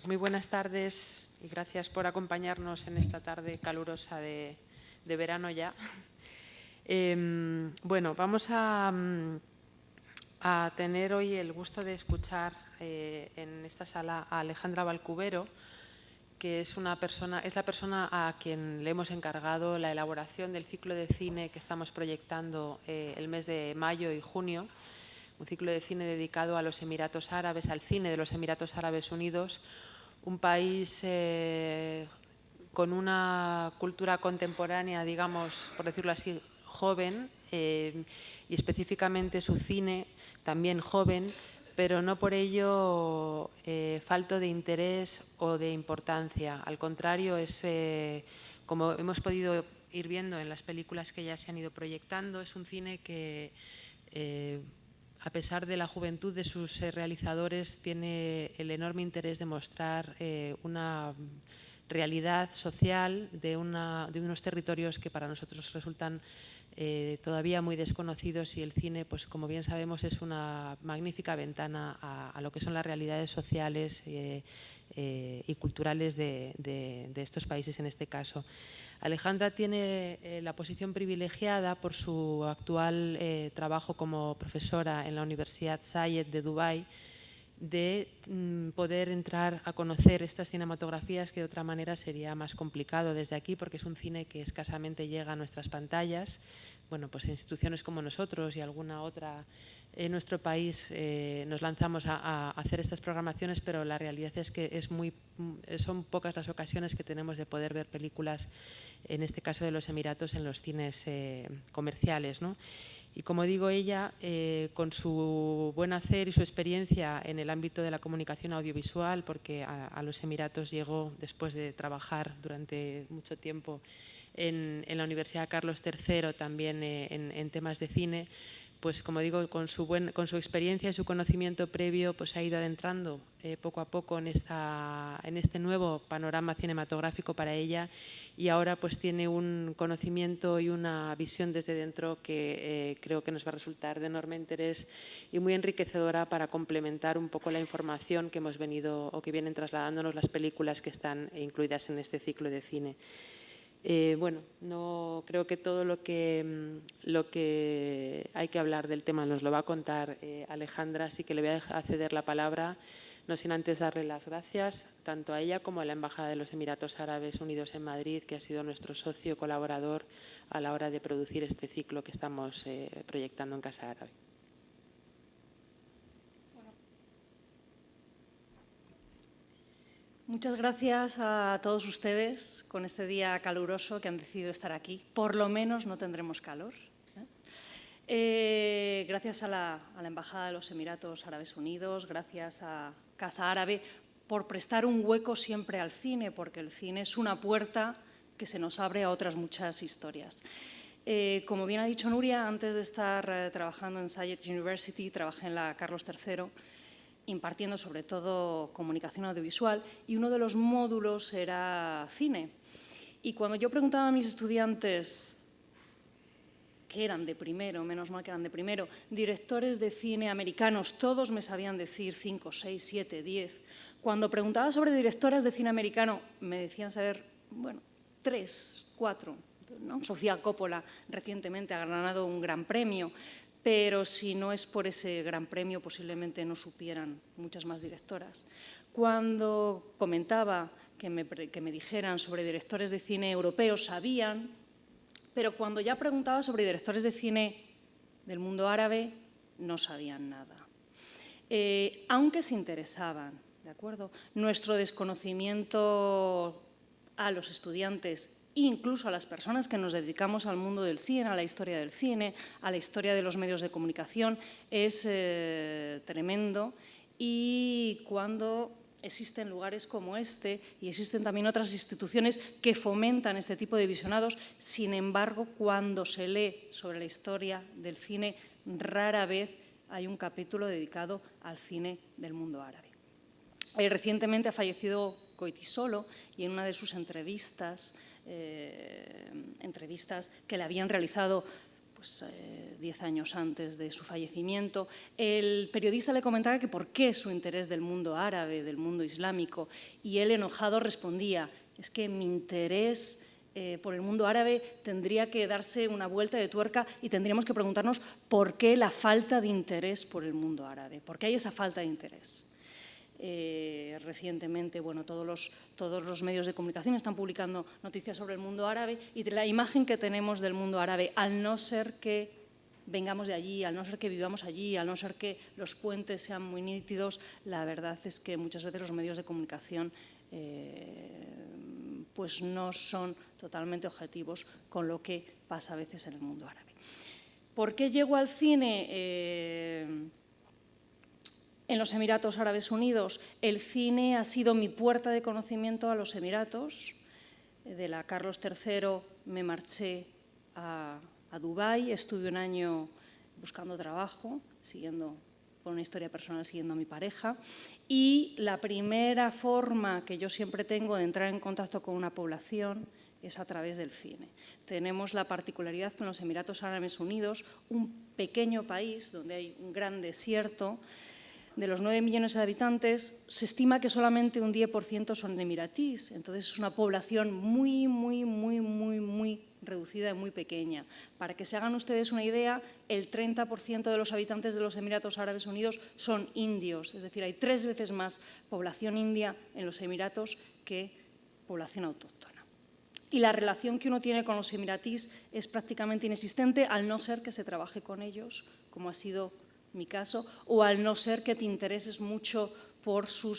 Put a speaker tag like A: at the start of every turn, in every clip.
A: Muy buenas tardes y gracias por acompañarnos en esta tarde calurosa de verano ya. Bueno, vamos a tener hoy el gusto de escuchar en esta sala a Alejandra Valcubero, que es la persona a quien le hemos encargado la elaboración del ciclo de cine que estamos proyectando el mes de mayo y junio, un ciclo de cine dedicado a los Emiratos Árabes, al cine de los Emiratos Árabes Unidos, un país con una cultura contemporánea, digamos, por decirlo así, joven, y específicamente su cine también joven, pero no por ello falto de interés o de importancia. Al contrario, es, como hemos podido ir viendo en las películas que ya se han ido proyectando, es un cine que, a pesar de la juventud de sus realizadores, tiene el enorme interés de mostrar una realidad social de unos territorios que para nosotros resultan todavía muy desconocidos, y el cine, pues como bien sabemos, es una magnífica ventana a lo que son las realidades sociales y culturales de estos países en este caso. Alejandra tiene la posición privilegiada por su actual trabajo como profesora en la Universidad Zayed de Dubái, de poder entrar a conocer estas cinematografías que de otra manera sería más complicado desde aquí, porque es un cine que escasamente llega a nuestras pantallas. Bueno, pues instituciones como nosotros y alguna otra en nuestro país nos lanzamos a hacer estas programaciones, pero la realidad es que son pocas las ocasiones que tenemos de poder ver películas, en este caso de los Emiratos, en los cines comerciales, ¿no? Y como digo, ella, con su buen hacer y su experiencia en el ámbito de la comunicación audiovisual, porque a los Emiratos llegó después de trabajar durante mucho tiempo en la Universidad Carlos III, también en temas de cine, pues como digo, con su experiencia y su conocimiento previo, pues ha ido adentrando poco a poco en este nuevo panorama cinematográfico para ella, y ahora pues tiene un conocimiento y una visión desde dentro que creo que nos va a resultar de enorme interés y muy enriquecedora para complementar un poco la información que hemos venido o que vienen trasladándonos las películas que están incluidas en este ciclo de cine. Bueno, no creo que todo lo que hay que hablar del tema nos lo va a contar Alejandra, así que le voy a ceder la palabra, no sin antes darle las gracias tanto a ella como a la Embajada de los Emiratos Árabes Unidos en Madrid, que ha sido nuestro socio colaborador a la hora de producir este ciclo que estamos proyectando en Casa Árabe.
B: Muchas gracias a todos ustedes con este día caluroso que han decidido estar aquí. Por lo menos no tendremos calor. Gracias a la Embajada de los Emiratos Árabes Unidos, gracias a Casa Árabe por prestar un hueco siempre al cine, porque el cine es una puerta que se nos abre a otras muchas historias. Como bien ha dicho Nuria, antes de estar trabajando en Zayed University, trabajé en la Carlos III, impartiendo sobre todo comunicación audiovisual, y uno de los módulos era cine. Y cuando yo preguntaba a mis estudiantes que eran de primero, menos mal que eran de primero, directores de cine americanos, todos me sabían decir 5, 6, 7, 10. Cuando preguntaba sobre directoras de cine americano, me decían saber, bueno, 3, 4. ¿no? Sofía Coppola recientemente ha ganado un gran premio, pero si no es por ese gran premio, posiblemente no supieran muchas más directoras. Cuando comentaba que me dijeran sobre directores de cine europeos, sabían, pero cuando ya preguntaba sobre directores de cine del mundo árabe, no sabían nada. Aunque se interesaban, ¿de acuerdo? Nuestro desconocimiento a los estudiantes, incluso a las personas que nos dedicamos al mundo del cine, a la historia del cine, a la historia de los medios de comunicación, es tremendo. Y cuando existen lugares como este y existen también otras instituciones que fomentan este tipo de visionados, sin embargo, cuando se lee sobre la historia del cine, rara vez hay un capítulo dedicado al cine del mundo árabe. Recientemente ha fallecido Goytisolo, y en una de sus entrevistas que le habían realizado 10 años antes de su fallecimiento. El periodista le comentaba que por qué su interés del mundo árabe, del mundo islámico, y él enojado respondía, es que mi interés por el mundo árabe tendría que darse una vuelta de tuerca y tendríamos que preguntarnos por qué la falta de interés por el mundo árabe, por qué hay esa falta de interés. Recientemente, bueno, todos los medios de comunicación están publicando noticias sobre el mundo árabe y la imagen que tenemos del mundo árabe, al no ser que vengamos de allí, al no ser que vivamos allí, al no ser que los puentes sean muy nítidos, la verdad es que muchas veces los medios de comunicación pues no son totalmente objetivos con lo que pasa a veces en el mundo árabe. ¿Por qué llego al cine? En los Emiratos Árabes Unidos, el cine ha sido mi puerta de conocimiento a los Emiratos. De la Carlos III me marché a Dubái, estuve un año buscando trabajo, por una historia personal, siguiendo a mi pareja. Y la primera forma que yo siempre tengo de entrar en contacto con una población es a través del cine. Tenemos la particularidad que en los Emiratos Árabes Unidos, un pequeño país donde hay un gran desierto, de los 9 millones de habitantes, se estima que solamente un 10% son emiratíes. Entonces, es una población muy reducida y muy pequeña. Para que se hagan ustedes una idea, el 30% de los habitantes de los Emiratos Árabes Unidos son indios. Es decir, hay 3 veces más población india en los Emiratos que población autóctona. Y la relación que uno tiene con los emiratíes es prácticamente inexistente, al no ser que se trabaje con ellos, como ha sido mi caso, o al no ser que te intereses mucho por su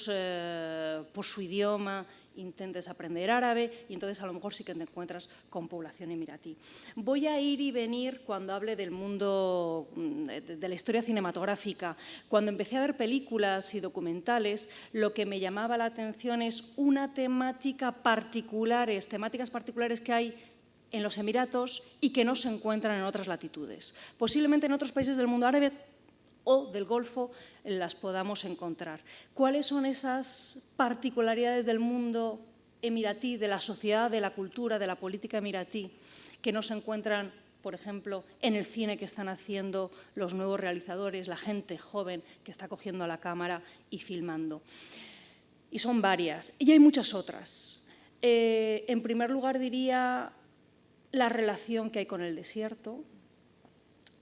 B: idioma, intentes aprender árabe y entonces a lo mejor sí que te encuentras con población emiratí. Voy a ir y venir cuando hable del mundo de la historia cinematográfica. Cuando empecé a ver películas y documentales, lo que me llamaba la atención es temáticas particulares que hay en los Emiratos y que no se encuentran en otras latitudes. Posiblemente en otros países del mundo árabe o del Golfo las podamos encontrar. ¿Cuáles son esas particularidades del mundo emiratí, de la sociedad, de la cultura, de la política emiratí, que no se encuentran, por ejemplo, en el cine que están haciendo los nuevos realizadores, la gente joven que está cogiendo la cámara y filmando? Y son varias, y hay muchas otras. En primer lugar, diría la relación que hay con el desierto,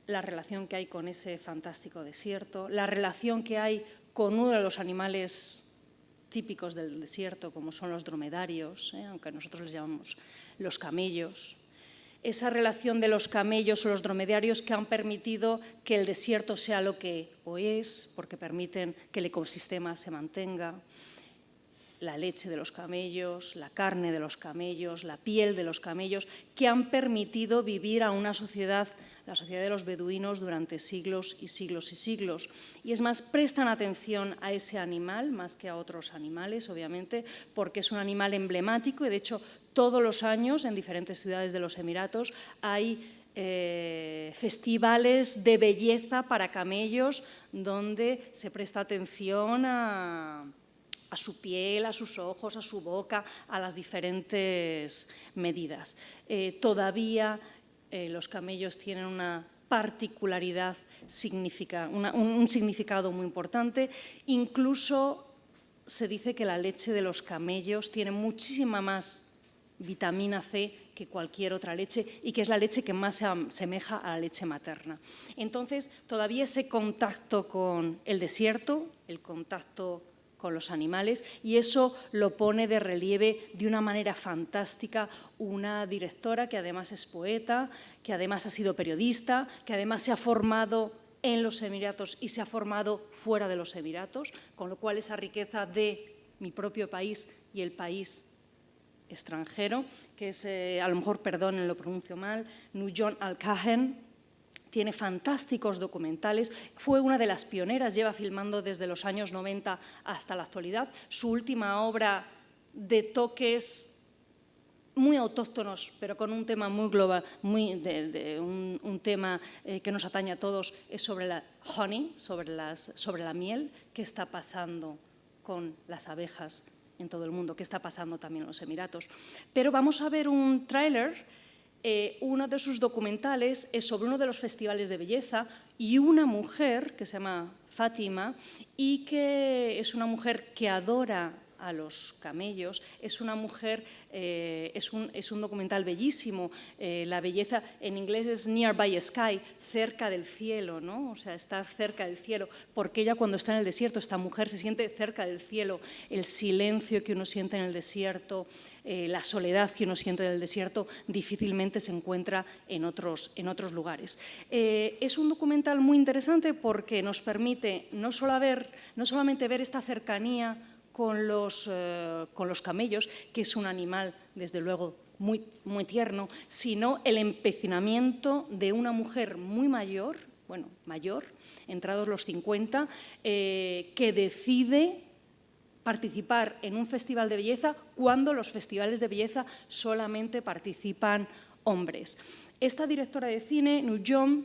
B: la relación que hay con ese fantástico desierto, la relación que hay con uno de los animales típicos del desierto, como son los dromedarios, aunque nosotros les llamamos los camellos, esa relación de los camellos o los dromedarios que han permitido que el desierto sea lo que hoy es, porque permiten que el ecosistema se mantenga, la leche de los camellos, la carne de los camellos, la piel de los camellos, que han permitido vivir a una sociedad, la sociedad de los beduinos, durante siglos y siglos y siglos. Y es más, prestan atención a ese animal más que a otros animales, obviamente, porque es un animal emblemático y, de hecho, todos los años en diferentes ciudades de los Emiratos hay festivales de belleza para camellos donde se presta atención a su piel, a sus ojos, a su boca, a las diferentes medidas. Todavía los camellos tienen una particularidad, un significado muy importante. Incluso se dice que la leche de los camellos tiene muchísima más vitamina C que cualquier otra leche y que es la leche que más se asemeja a la leche materna. Entonces, todavía ese contacto con el desierto, el contacto con los animales, y eso lo pone de relieve de una manera fantástica una directora que además es poeta, que además ha sido periodista, que además se ha formado en los Emiratos y se ha formado fuera de los Emiratos, con lo cual esa riqueza de mi propio país y el país extranjero, que es, a lo mejor, perdonen, lo pronuncio mal, Nujon Al-Kahen, tiene fantásticos documentales, fue una de las pioneras, lleva filmando desde los años 90 hasta la actualidad. Su última obra de toques muy autóctonos, pero con un tema muy global, un tema que nos atañe a todos, es sobre la honey, sobre la miel, qué está pasando con las abejas en todo el mundo, qué está pasando también en los Emiratos. Pero vamos a ver un tráiler Uno de sus documentales es sobre uno de los festivales de belleza y una mujer que se llama Fátima y que es una mujer que adora a los camellos. Es una mujer, es un documental bellísimo. La belleza en inglés es Nearby Sky, cerca del cielo, ¿no? O sea, está cerca del cielo, porque ella cuando está en el desierto, esta mujer se siente cerca del cielo, el silencio que uno siente en el desierto, la soledad que uno siente del desierto difícilmente se encuentra en otros lugares. Es un documental muy interesante porque nos permite no solamente ver esta cercanía con los camellos, que es un animal, desde luego, muy, muy tierno, sino el empecinamiento de una mujer muy mayor, bueno, mayor, entrados los 50, que decide participar en un festival de belleza cuando los festivales de belleza solamente participan hombres. Esta directora de cine, Nujum,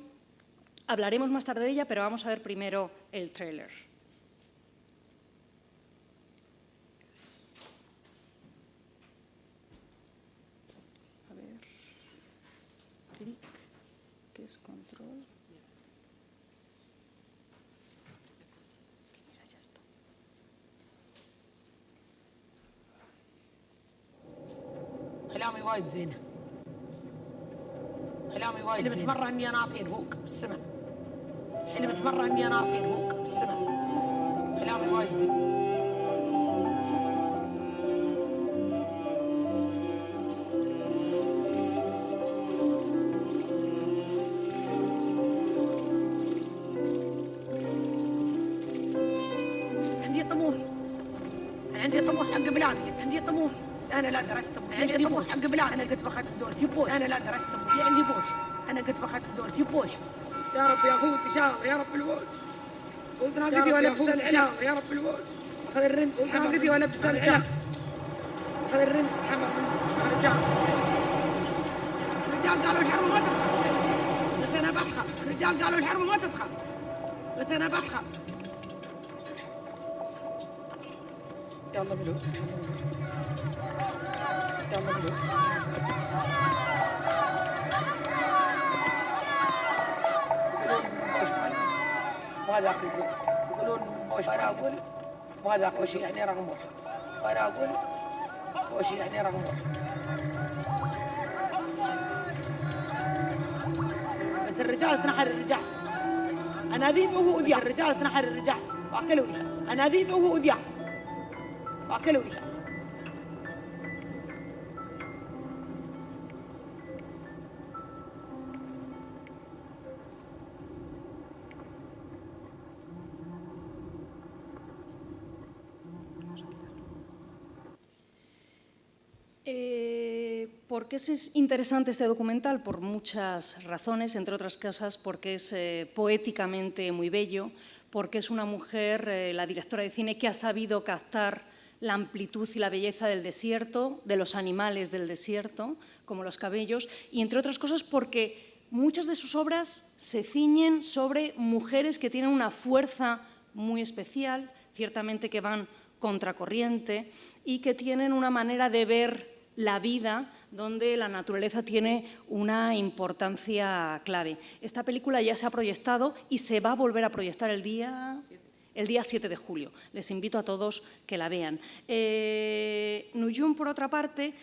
B: hablaremos más tarde de ella, pero vamos a ver primero el tráiler. A ver, clic, ¿qué es control? Mira, ya está.
C: كلامي وايد زينه. كلامي وايد زينه. حلمت مره اني انا اطير فوق بالسماء. حلمت مره اني انا اطير فوق بالسماء. كلامي وايد زين. عندي طموح. عندي طموح حق بلادي، عندي طموح. أنا لا درست عندي طموح حق بلاد. أنا قد بخت بدورتي بوش. أنا لا درست عندي بوش. أنا قد بخت بدورتي بوش. يا رب يا فوز إن شاء الله يا رب الفوز. فوز ناقدي ولبس العلا يا رب الفوز. أخذ الرنج ناقدي ولبس العلا. أخذ الرنج الحمر من الرجال. الرجال قالوا الحرب ما تدخل. قلت أنا بدخل. الرجال قالوا الحرب ما تدخل. قلت أنا بدخل. يلا بالفوز. يلا بالفوز. ما ذاك الزبط يقولون بوش. وانا اقول ما ذاك بوش يعني رقم واحد. وانا اقول بوش يعني رقم واحد. قلت الرجال تنحر الرجال. اناذيب وهو اذياء. الرجال تنحر الرجال واكل وجه. اناذيب وهو اذياء واكل وجه.
B: ¿Por qué es interesante este documental? Por muchas razones, entre otras cosas porque es poéticamente muy bello, porque es una mujer, la directora de cine, que ha sabido captar la amplitud y la belleza del desierto, de los animales del desierto, como los camellos, y entre otras cosas porque muchas de sus obras se ciñen sobre mujeres que tienen una fuerza muy especial, ciertamente que van contracorriente y que tienen una manera de ver la vida donde la naturaleza tiene una importancia clave. Esta película ya se ha proyectado y se va a volver a proyectar el día 7 de julio. Les invito a todos que la vean. Nujum, por otra parte,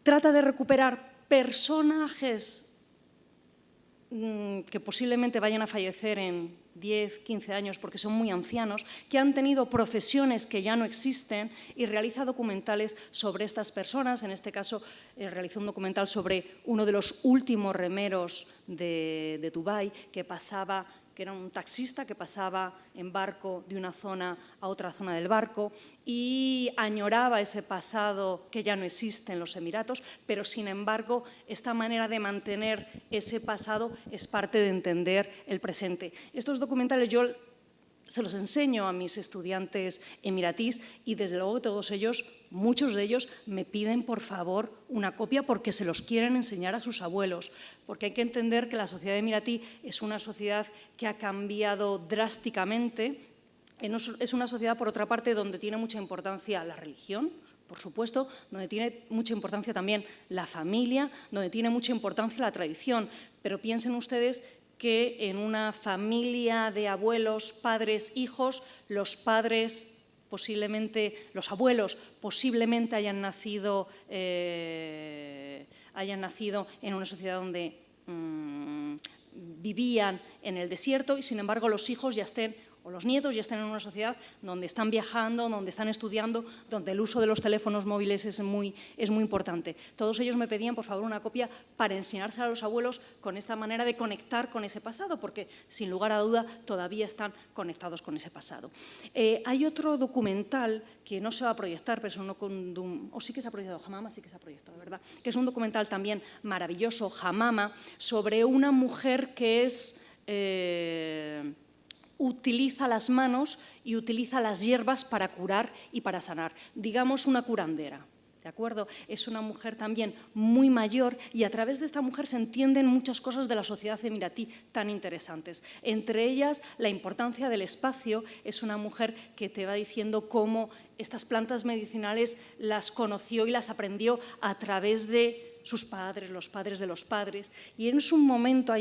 B: trata de recuperar personajes que posiblemente vayan a fallecer en 10, 15 años porque son muy ancianos, que han tenido profesiones que ya no existen y realiza documentales sobre estas personas. En este caso, realizó un documental sobre uno de los últimos remeros de Dubái que era un taxista que pasaba en barco de una zona a otra zona del barco y añoraba ese pasado que ya no existe en los Emiratos, pero sin embargo esta manera de mantener ese pasado es parte de entender el presente. Estos documentales yo se los enseño a mis estudiantes emiratís y desde luego todos ellos, muchos de ellos me piden por favor una copia porque se los quieren enseñar a sus abuelos, porque hay que entender que la sociedad emiratí es una sociedad que ha cambiado drásticamente. Es una sociedad, por otra parte, donde tiene mucha importancia la religión, por supuesto, donde tiene mucha importancia también la familia, donde tiene mucha importancia la tradición. Pero piensen ustedes que en una familia de abuelos, padres, hijos, los padres posiblemente, los abuelos posiblemente hayan nacido en una sociedad donde vivían en el desierto y, sin embargo, los hijos ya estén, o los nietos ya están en una sociedad donde están viajando, donde están estudiando, donde el uso de los teléfonos móviles es muy importante. Todos ellos me pedían, por favor, una copia para enseñársela a los abuelos con esta manera de conectar con ese pasado, porque, sin lugar a duda, todavía están conectados con ese pasado. Hay otro documental que no se va a proyectar, pero es o sí que se ha proyectado, Hamama sí que se ha proyectado, ¿verdad? Que es un documental también maravilloso, Hamama, sobre una mujer que utiliza las manos y utiliza las hierbas para curar y para sanar. Digamos una curandera, ¿de acuerdo? Es una mujer también muy mayor y a través de esta mujer se entienden muchas cosas de la sociedad emiratí tan interesantes. Entre ellas, la importancia del espacio. Es una mujer que te va diciendo cómo estas plantas medicinales las conoció y las aprendió a través de sus padres, los padres de los padres, y hay un momento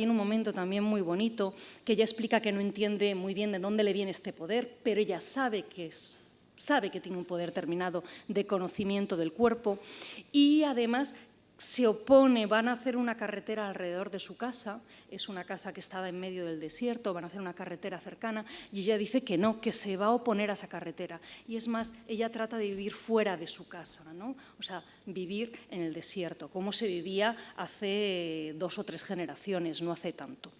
B: también muy bonito que ella explica que no entiende muy bien de dónde le viene este poder, pero ella sabe que tiene un poder determinado de conocimiento del cuerpo y además se opone, van a hacer una carretera alrededor de su casa, es una casa que estaba en medio del desierto, van a hacer una carretera cercana y ella dice que no, que se va a oponer a esa carretera. Y es más, ella trata de vivir fuera de su casa, ¿no? O sea, vivir en el desierto, como se vivía hace 2 o 3 generaciones, no hace tanto.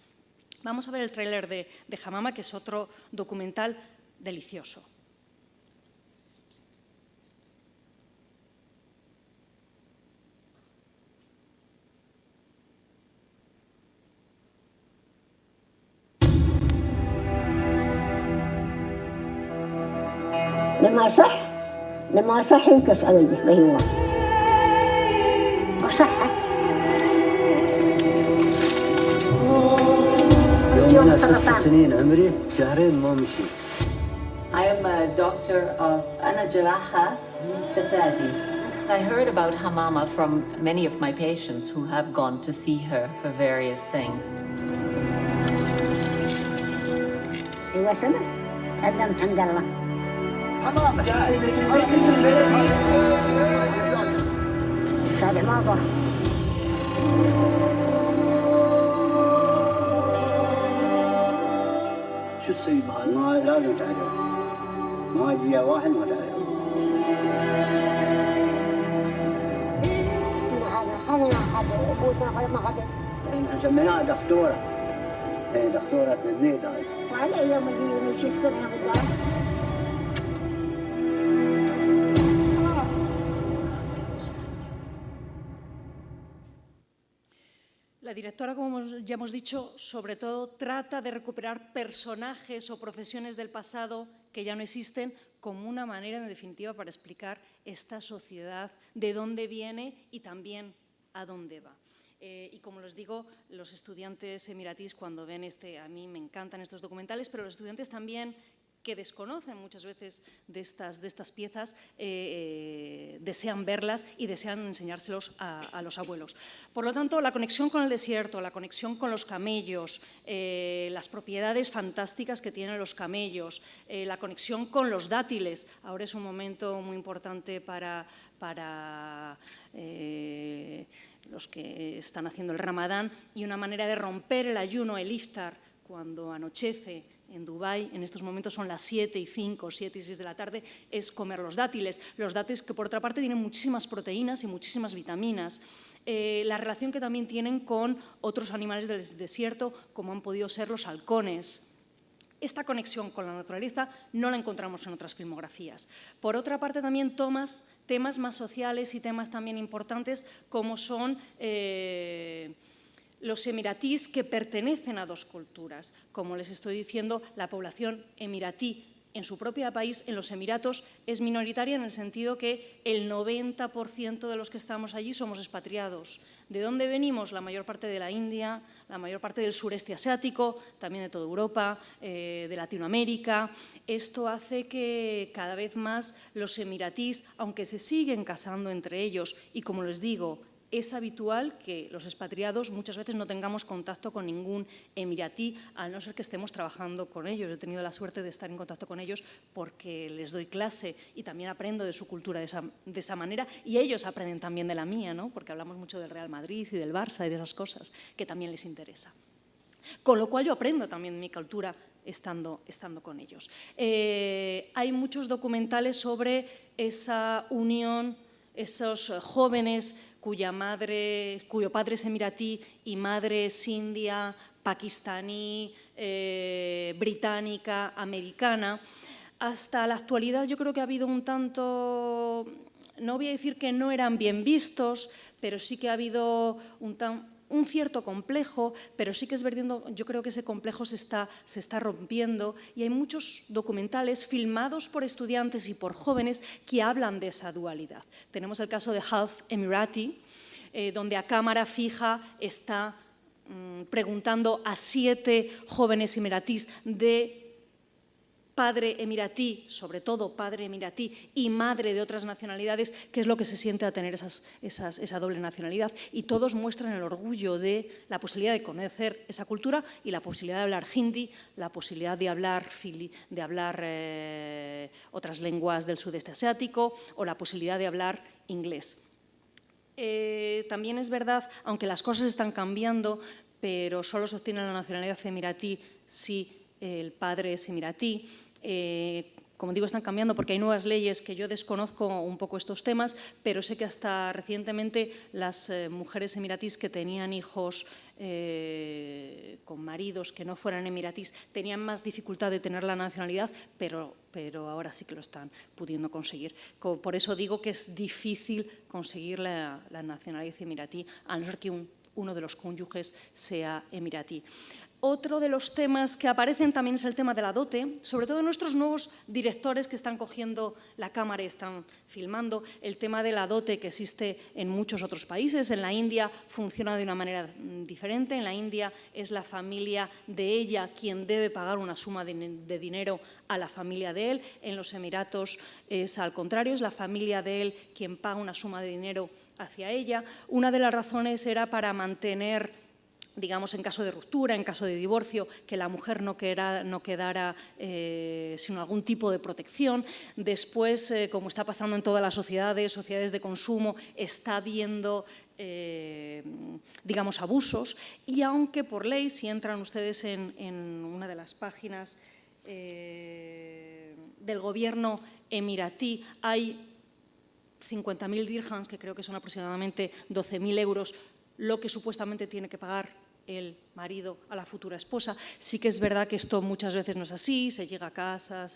B: Vamos a ver el tráiler de Hamama, que es otro documental delicioso.
D: لما صح ينكس علي ما هو وصحة
E: يوم أنا 6 سنين عمري شهرين ما مشي.
F: I am a doctor of Ana Jaraha Fathadi. I heard about Hamama from many of my patients who have gone to see her for various things.
D: أيوة سمع تعلمت عند الله صادق ما أبغى
E: شو تسوي بهذا؟
G: ما لازم تعرف ما يجي واحد ما تعرف
D: هذا أبوي ما قدر
G: احنا سميناها دكتورة دكتورة الزيت هاي
D: وعلى يوم اللي يمشي السنة بالدار
B: La directora, como ya hemos dicho, sobre todo trata de recuperar personajes o profesiones del pasado que ya no existen como una manera, en definitiva, para explicar esta sociedad, de dónde viene y también a dónde va. Y como les digo, los estudiantes emiratíes cuando ven a mí me encantan estos documentales, pero los estudiantes también que desconocen muchas veces de estas piezas, desean verlas y desean enseñárselos a los abuelos. Por lo tanto, la conexión con el desierto, la conexión con los camellos, las propiedades fantásticas que tienen los camellos, la conexión con los dátiles. Ahora es un momento muy importante para los que están haciendo el Ramadán y una manera de romper el ayuno, el iftar, cuando anochece. En Dubái, en estos momentos son las 7:05, 7 y 6 de la tarde, es comer los dátiles. Los dátiles que, por otra parte, tienen muchísimas proteínas y muchísimas vitaminas. La relación que también tienen con otros animales del desierto, como han podido ser los halcones. Esta conexión con la naturaleza no la encontramos en otras filmografías. Por otra parte, también temas más sociales y temas también importantes, como son los emiratíes que pertenecen a 2 culturas. Como les estoy diciendo, la población emiratí en su propio país, en los Emiratos, es minoritaria en el sentido que el 90% de los que estamos allí somos expatriados. ¿De dónde venimos? La mayor parte de la India, la mayor parte del sureste asiático, también de toda Europa, de Latinoamérica. Esto hace que cada vez más los emiratís, aunque se siguen casando entre ellos, y como les digo, es habitual que los expatriados muchas veces no tengamos contacto con ningún emiratí, a no ser que estemos trabajando con ellos. He tenido la suerte de estar en contacto con ellos porque les doy clase y también aprendo de su cultura de esa manera, y ellos aprenden también de la mía, ¿no? Porque hablamos mucho del Real Madrid y del Barça y de esas cosas que también les interesa. Con lo cual yo aprendo también mi cultura estando con ellos. Hay muchos documentales sobre esa unión, esos jóvenes cuyo padre es emiratí y madre es india, pakistaní, británica, americana. Hasta la actualidad yo creo que ha habido un tanto, no voy a decir que no eran bien vistos, pero sí que ha habido un cierto complejo, pero sí que es verdad, yo creo que ese complejo se está rompiendo, y hay muchos documentales filmados por estudiantes y por jóvenes que hablan de esa dualidad. Tenemos el caso de Half Emirati, donde a cámara fija está preguntando a 7 jóvenes emiratís de padre emiratí, sobre todo padre emiratí, y madre de otras nacionalidades, qué es lo que se siente a tener esa doble nacionalidad. Y todos muestran el orgullo de la posibilidad de conocer esa cultura y la posibilidad de hablar hindi, la posibilidad de hablar otras lenguas del sudeste asiático o la posibilidad de hablar inglés. También es verdad, aunque las cosas están cambiando, pero solo se obtiene la nacionalidad emiratí si el padre es emiratí. Como digo, están cambiando porque hay nuevas leyes que yo desconozco un poco estos temas, pero sé que hasta recientemente las mujeres emiratís que tenían hijos con maridos que no fueran emiratís tenían más dificultad de tener la nacionalidad, pero ahora sí que lo están pudiendo conseguir. Por eso digo que es difícil conseguir la nacionalidad emiratí, a no ser que uno de los cónyuges sea emiratí. Otro de los temas que aparecen también es el tema de la dote, sobre todo nuestros nuevos directores que están cogiendo la cámara y están filmando, el tema de la dote que existe en muchos otros países. En la India funciona de una manera diferente. En la India es la familia de ella quien debe pagar una suma de dinero a la familia de él. En los Emiratos es al contrario, es la familia de él quien paga una suma de dinero hacia ella. Una de las razones era para mantener, digamos, en caso de ruptura, en caso de divorcio, que la mujer no quedara sin algún tipo de protección. Después, como está pasando en todas las sociedades de consumo, está habiendo, digamos, abusos. Y aunque por ley, si entran ustedes en una de las páginas del gobierno emiratí, hay 50.000 dirhams, que creo que son aproximadamente 12.000 euros, lo que supuestamente tiene que pagar el marido a la futura esposa. Sí que es verdad que esto muchas veces no es así, se llega a casa,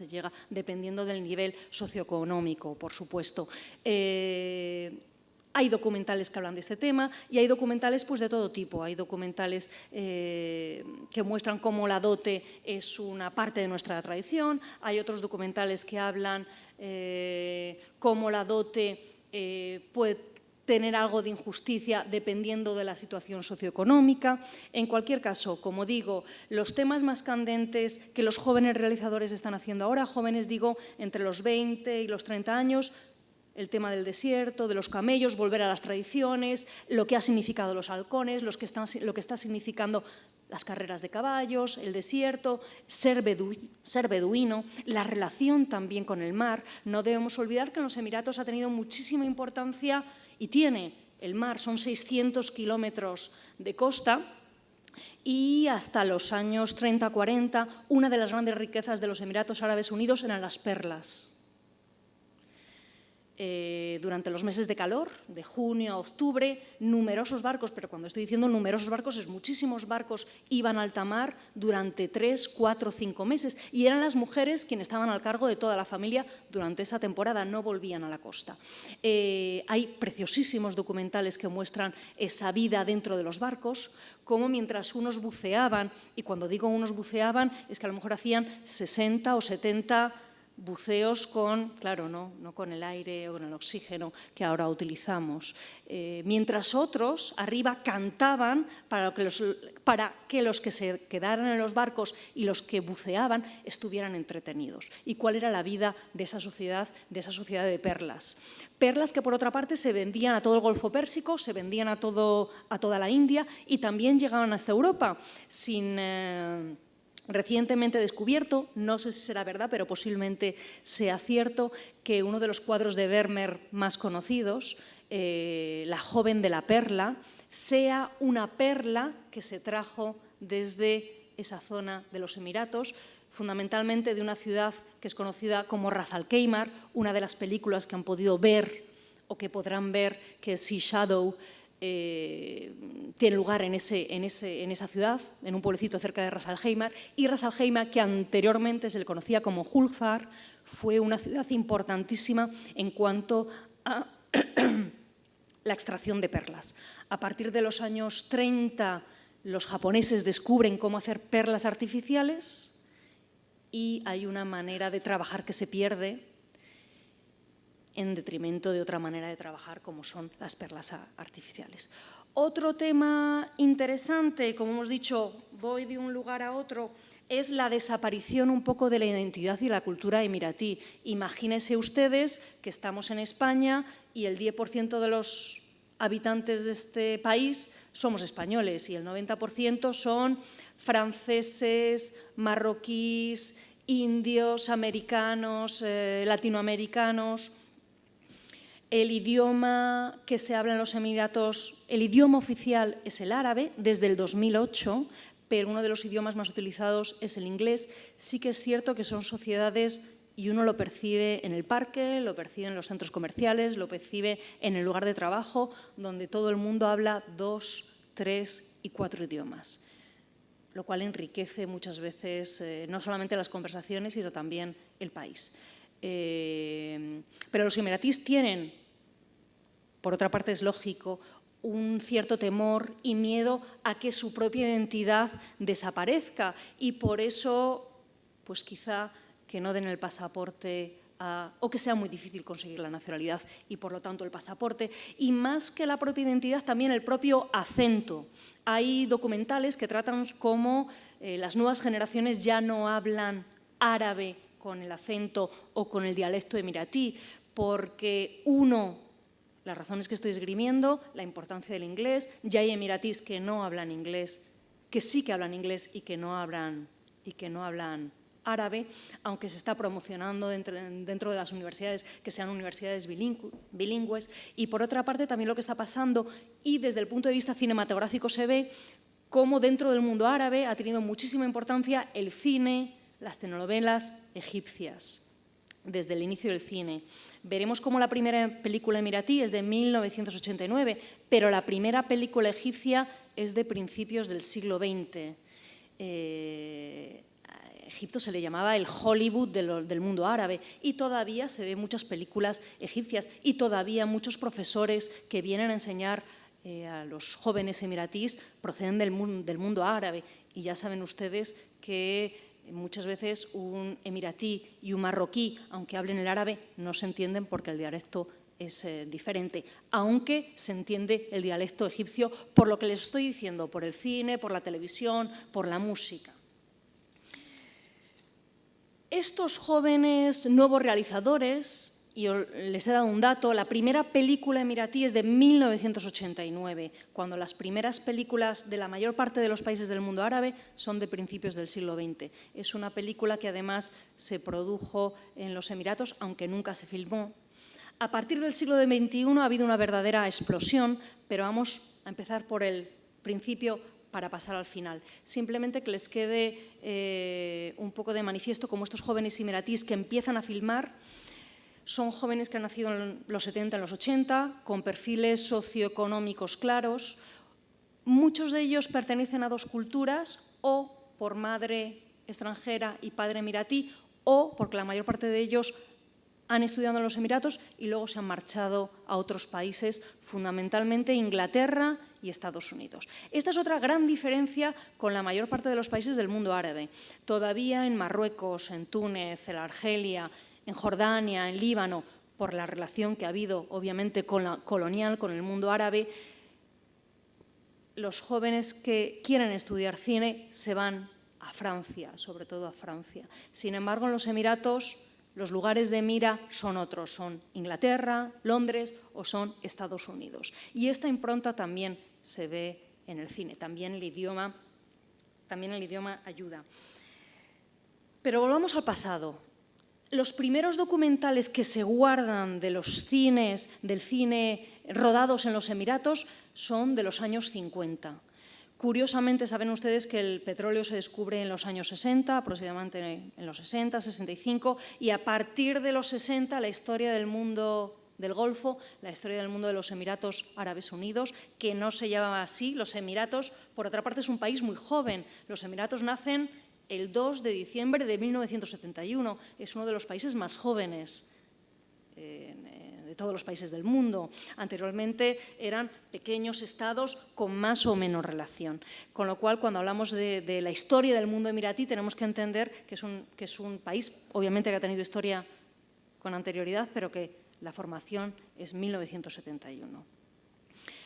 B: dependiendo del nivel socioeconómico, por supuesto. Hay documentales que hablan de este tema y hay documentales pues, de todo tipo. Hay documentales que muestran cómo la dote es una parte de nuestra tradición, hay otros documentales que hablan cómo la dote puede tener algo de injusticia dependiendo de la situación socioeconómica. En cualquier caso, como digo, los temas más candentes que los jóvenes realizadores están haciendo ahora, jóvenes digo entre los 20 y los 30 años, el tema del desierto, de los camellos, volver a las tradiciones, lo que ha significado los halcones, lo que está significando las carreras de caballos, el desierto, ser beduino, la relación también con el mar. No debemos olvidar que en los Emiratos ha tenido muchísima importancia y tiene el mar, son 600 kilómetros de costa, y hasta los años 30-40 una de las grandes riquezas de los Emiratos Árabes Unidos eran las perlas. Durante los meses de calor, de junio a octubre, numerosos barcos, pero cuando estoy diciendo numerosos barcos, es muchísimos barcos, iban a alta mar durante 3, 4, 5 meses y eran las mujeres quienes estaban al cargo de toda la familia durante esa temporada, no volvían a la costa. Hay preciosísimos documentales que muestran esa vida dentro de los barcos, como mientras unos buceaban, y cuando digo unos buceaban es que a lo mejor hacían 60 o 70 buceos con, claro, no con el aire o con el oxígeno que ahora utilizamos. Mientras otros arriba cantaban para que los que se quedaran en los barcos y los que buceaban estuvieran entretenidos. ¿Y cuál era la vida de esa sociedad de perlas? Perlas que, por otra parte, se vendían a todo el Golfo Pérsico, se vendían a toda la India y también llegaban hasta Europa recientemente descubierto, no sé si será verdad, pero posiblemente sea cierto, que uno de los cuadros de Vermeer más conocidos, La joven de la perla, sea una perla que se trajo desde esa zona de los Emiratos, fundamentalmente de una ciudad que es conocida como Ras Al Khaimah, una de las películas que han podido ver o que podrán ver, que es Sea Shadow, tiene lugar en esa ciudad, en un pueblecito cerca de Ras Al Khaimah, y Ras Al Khaimah, que anteriormente se le conocía como Hulfar, fue una ciudad importantísima en cuanto a la extracción de perlas. A partir de los años 30, los japoneses descubren cómo hacer perlas artificiales y hay una manera de trabajar que se pierde en detrimento de otra manera de trabajar como son las perlas artificiales. Otro tema interesante, como hemos dicho, voy de un lugar a otro, es la desaparición un poco de la identidad y la cultura emiratí. Imagínense ustedes que estamos en España y el 10% de los habitantes de este país somos españoles y el 90% son franceses, marroquíes, indios, americanos, latinoamericanos. El idioma que se habla en los Emiratos, el idioma oficial es el árabe desde el 2008, pero uno de los idiomas más utilizados es el inglés. Sí que es cierto que son sociedades, y uno lo percibe en el parque, lo percibe en los centros comerciales, lo percibe en el lugar de trabajo, donde todo el mundo habla 2, 3 y 4 idiomas, lo cual enriquece muchas veces no solamente las conversaciones, sino también el país. Pero los emiratíes tienen, por otra parte es lógico, un cierto temor y miedo a que su propia identidad desaparezca y por eso, pues quizá que no den el pasaporte o que sea muy difícil conseguir la nacionalidad y por lo tanto el pasaporte, y más que la propia identidad también el propio acento. Hay documentales que tratan cómo las nuevas generaciones ya no hablan árabe con el acento o con el dialecto emiratí, porque las razones que estoy esgrimiendo, la importancia del inglés, ya hay emiratíes que no hablan inglés, que sí que hablan inglés y que no hablan árabe, aunque se está promocionando dentro de las universidades que sean universidades bilingües. Y por otra parte también lo que está pasando, y desde el punto de vista cinematográfico se ve cómo dentro del mundo árabe ha tenido muchísima importancia el cine, las telenovelas egipcias, desde el inicio del cine. Veremos cómo la primera película emiratí es de 1989, pero la primera película egipcia es de principios del siglo XX. Egipto se le llamaba el Hollywood del mundo árabe y todavía se ven muchas películas egipcias y todavía muchos profesores que vienen a enseñar a los jóvenes emiratíes proceden del mundo árabe. Y ya saben ustedes que muchas veces un emiratí y un marroquí, aunque hablen el árabe, no se entienden porque el dialecto es diferente, aunque se entiende el dialecto egipcio por lo que les estoy diciendo, por el cine, por la televisión, por la música. Estos jóvenes nuevos realizadores, y les he dado un dato, la primera película emiratí es de 1989, cuando las primeras películas de la mayor parte de los países del mundo árabe son de principios del siglo XX. Es una película que además se produjo en los Emiratos, aunque nunca se filmó. A partir del siglo XXI ha habido una verdadera explosión, pero vamos a empezar por el principio para pasar al final. Simplemente que les quede un poco de manifiesto cómo estos jóvenes emiratíes que empiezan a filmar son jóvenes que han nacido en los 70, en los 80, con perfiles socioeconómicos claros. Muchos de ellos pertenecen a dos culturas, o por madre extranjera y padre emiratí, o porque la mayor parte de ellos han estudiado en los Emiratos y luego se han marchado a otros países, fundamentalmente Inglaterra y Estados Unidos. Esta es otra gran diferencia con la mayor parte de los países del mundo árabe. Todavía en Marruecos, en Túnez, en Argelia, en Jordania, en Líbano, por la relación que ha habido, obviamente, con la colonial, con el mundo árabe, los jóvenes que quieren estudiar cine se van a Francia, sobre todo a Francia. Sin embargo, en los Emiratos, los lugares de mira son otros, son Inglaterra, Londres o son Estados Unidos. Y esta impronta también se ve en el cine, también el idioma ayuda. Pero volvamos al pasado. Los primeros documentales que se guardan de los cines, del cine rodados en los Emiratos, son de los años 50. Curiosamente, saben ustedes que el petróleo se descubre en los años 60, aproximadamente en los 60, 65, y a partir de los 60 la historia del mundo del Golfo, la historia del mundo de los Emiratos Árabes Unidos, que no se llama así, los Emiratos, por otra parte, es un país muy joven. Los Emiratos nacen el 2 de diciembre de 1971, es uno de los países más jóvenes de todos los países del mundo. Anteriormente eran pequeños estados con más o menos relación. Con lo cual, cuando hablamos de la historia del mundo emiratí, tenemos que entender que es un país, obviamente, que ha tenido historia con anterioridad, pero que la formación es 1971.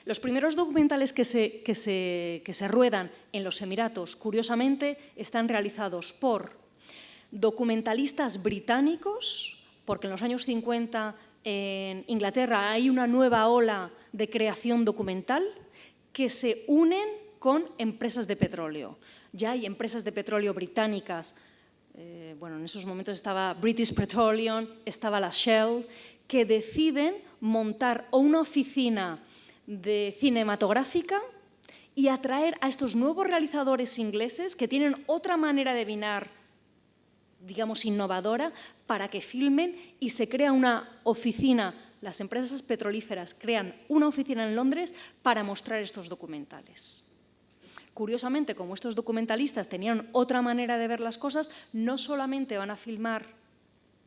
B: Los primeros documentales que se ruedan en los Emiratos, curiosamente, están realizados por documentalistas británicos, porque en los años 50 en Inglaterra hay una nueva ola de creación documental que se unen con empresas de petróleo. Ya hay empresas de petróleo británicas, bueno, en esos momentos estaba British Petroleum, estaba la Shell, que deciden montar una oficina de cinematográfica y atraer a estos nuevos realizadores ingleses que tienen otra manera de mirar, digamos, innovadora, para que filmen, y se crea una oficina, las empresas petrolíferas crean una oficina en Londres para mostrar estos documentales. Curiosamente, como estos documentalistas tenían otra manera de ver las cosas, no solamente van a filmar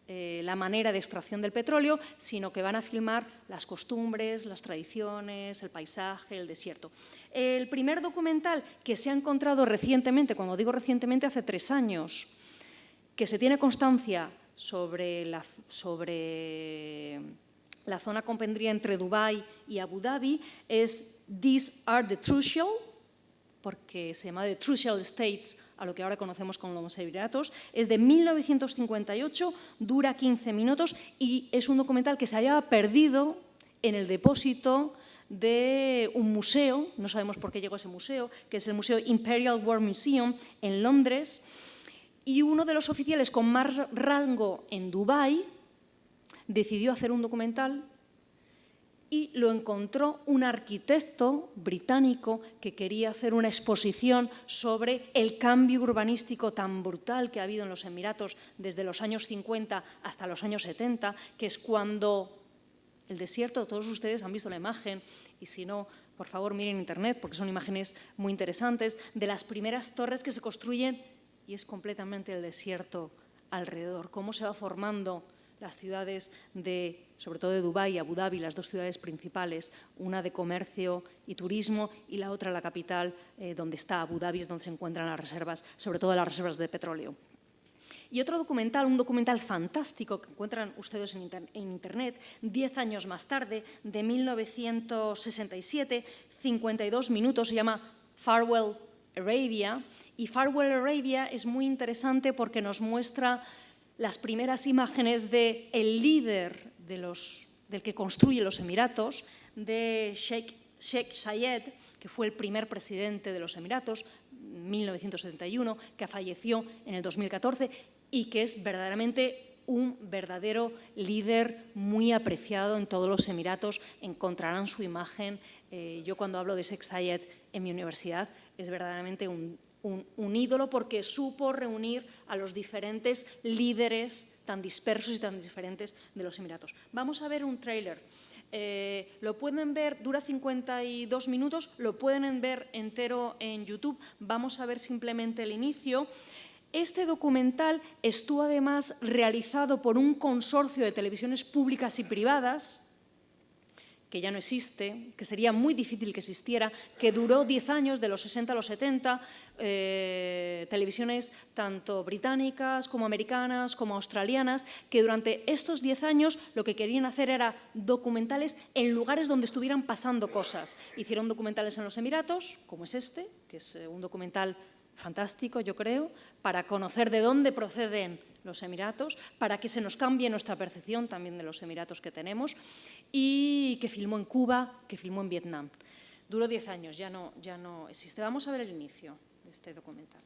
B: la manera de extracción del petróleo, sino que van a filmar las costumbres, las tradiciones, el paisaje, el desierto. El primer documental que se ha encontrado recientemente, cuando digo recientemente, hace 3 años, que se tiene constancia sobre la zona comprendida entre Dubái y Abu Dhabi, es These Are the Trucial, porque se llama The Trucial States, a lo que ahora conocemos como los Emiratos. Es de 1958, dura 15 minutos y es un documental que se había perdido en el depósito de un museo, no sabemos por qué llegó a ese museo, que es el Museo Imperial War Museum en Londres, y uno de los oficiales con más rango en Dubái decidió hacer un documental y lo encontró un arquitecto británico que quería hacer una exposición sobre el cambio urbanístico tan brutal que ha habido en los Emiratos desde los años 50 hasta los años 70, que es cuando el desierto, todos ustedes han visto la imagen, y si no, por favor, miren Internet, porque son imágenes muy interesantes, de las primeras torres que se construyen y es completamente el desierto alrededor, cómo se va formando las ciudades sobre todo de Dubái y Abu Dhabi, las dos ciudades principales, una de comercio y turismo y la otra la capital, donde está Abu Dhabi, es donde se encuentran las reservas, sobre todo las reservas de petróleo. Y otro documental, un documental fantástico que encuentran ustedes en Internet, 10 años más tarde, de 1967, 52 minutos, se llama Farewell Arabia. Y Farewell Arabia es muy interesante porque nos muestra las primeras imágenes del líder del que construye los Emiratos, de Sheikh Zayed, que fue el primer presidente de los Emiratos, 1971, que falleció en el 2014 y que es verdaderamente un verdadero líder muy apreciado en todos los Emiratos. Encontrarán su imagen. Yo cuando hablo de Sheikh Zayed en mi universidad es verdaderamente un ídolo porque supo reunir a los diferentes líderes tan dispersos y tan diferentes de los Emiratos. Vamos a ver un tráiler. Lo pueden ver, dura 52 minutos, lo pueden ver entero en YouTube. Vamos a ver simplemente el inicio. Este documental estuvo además realizado por un consorcio de televisiones públicas y privadas que ya no existe, que sería muy difícil que existiera, que duró 10 años, de los 60 a los 70, televisiones tanto británicas como americanas como australianas, que durante estos 10 años lo que querían hacer era documentales en lugares donde estuvieran pasando cosas. Hicieron documentales en los Emiratos, como es este, que es un documental fantástico, yo creo, para conocer de dónde proceden los Emiratos, para que se nos cambie nuestra percepción también de los Emiratos que tenemos, y que filmó en Cuba, que filmó en Vietnam. Duró 10 años, ya no existe. Vamos a ver el inicio de este documental.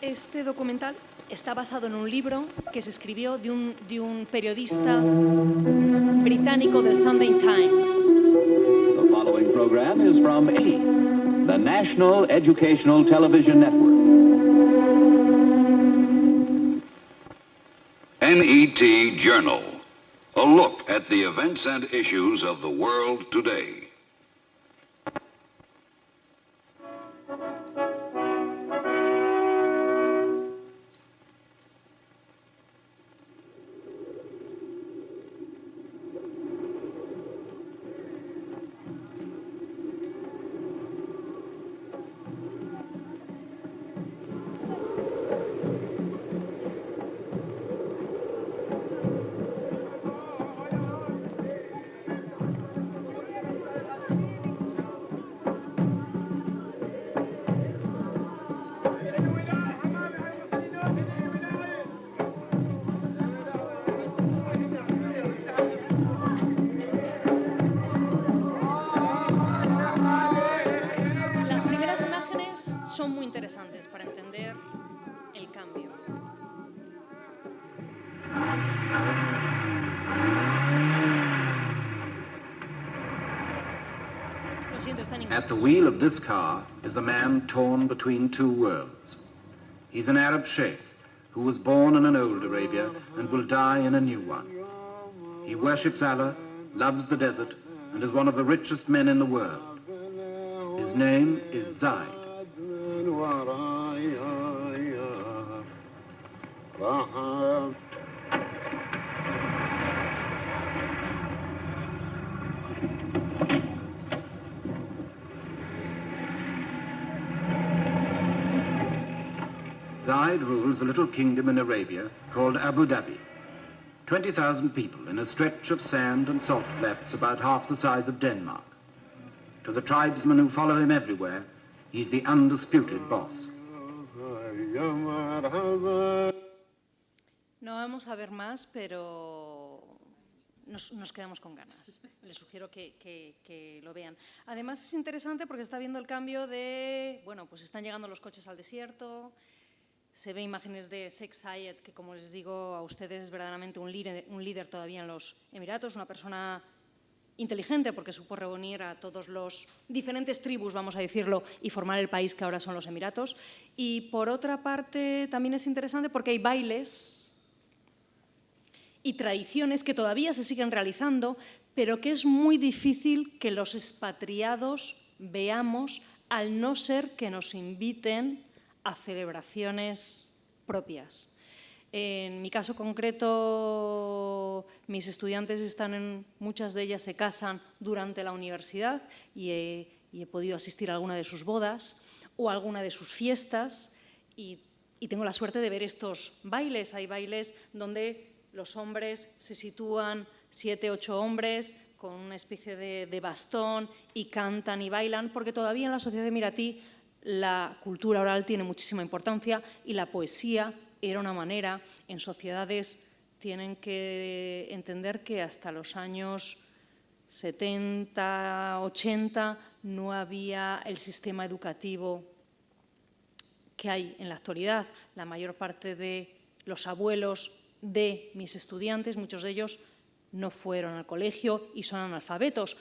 B: Este documental está basado en un libro que se escribió de un periodista británico del Sunday Times.
H: The following program is from AIT, the National Educational Television Network.
I: NET Journal, a look at the events and issues of the world today.
B: Son muy interesantes para entender el cambio. Lo siento, está en inglés.
J: At the wheel of this car is a man torn between two worlds. He's an Arab sheikh who was born in an old Arabia and will die in a new one. He worships Allah, loves the desert, and is one of the richest men in the world. His name is Zaid. Zaid rules a little kingdom in Arabia called Abu Dhabi. 20,000 people in a stretch of sand and salt flats about half the size of Denmark. To the tribesmen who follow him everywhere, he's the undisputed boss.
B: No vamos a ver más, pero nos quedamos con ganas. Les sugiero que lo vean. Además es interesante porque está viendo el cambio de, bueno, pues están llegando los coches al desierto, se ve imágenes de Sheikh Zayed, que como les digo a ustedes es verdaderamente un líder todavía en los Emiratos, una persona inteligente porque supo reunir a todos los diferentes tribus, vamos a decirlo, y formar el país que ahora son los Emiratos. Y por otra parte también es interesante porque hay bailes y tradiciones que todavía se siguen realizando, pero que es muy difícil que los expatriados veamos al no ser que nos inviten a celebraciones propias. En mi caso concreto, mis estudiantes muchas de ellas se casan durante la universidad y he podido asistir a alguna de sus bodas o a alguna de sus fiestas y tengo la suerte de ver estos bailes. Hay bailes donde los hombres se sitúan 7, 8 hombres con una especie de bastón y cantan y bailan, porque todavía en la sociedad emiratí la cultura oral tiene muchísima importancia y la poesía era una manera. En sociedades tienen que entender que hasta los años 70, 80 no había el sistema educativo que hay en la actualidad. La mayor parte de los abuelos de mis estudiantes, muchos de ellos no fueron al colegio y son analfabetos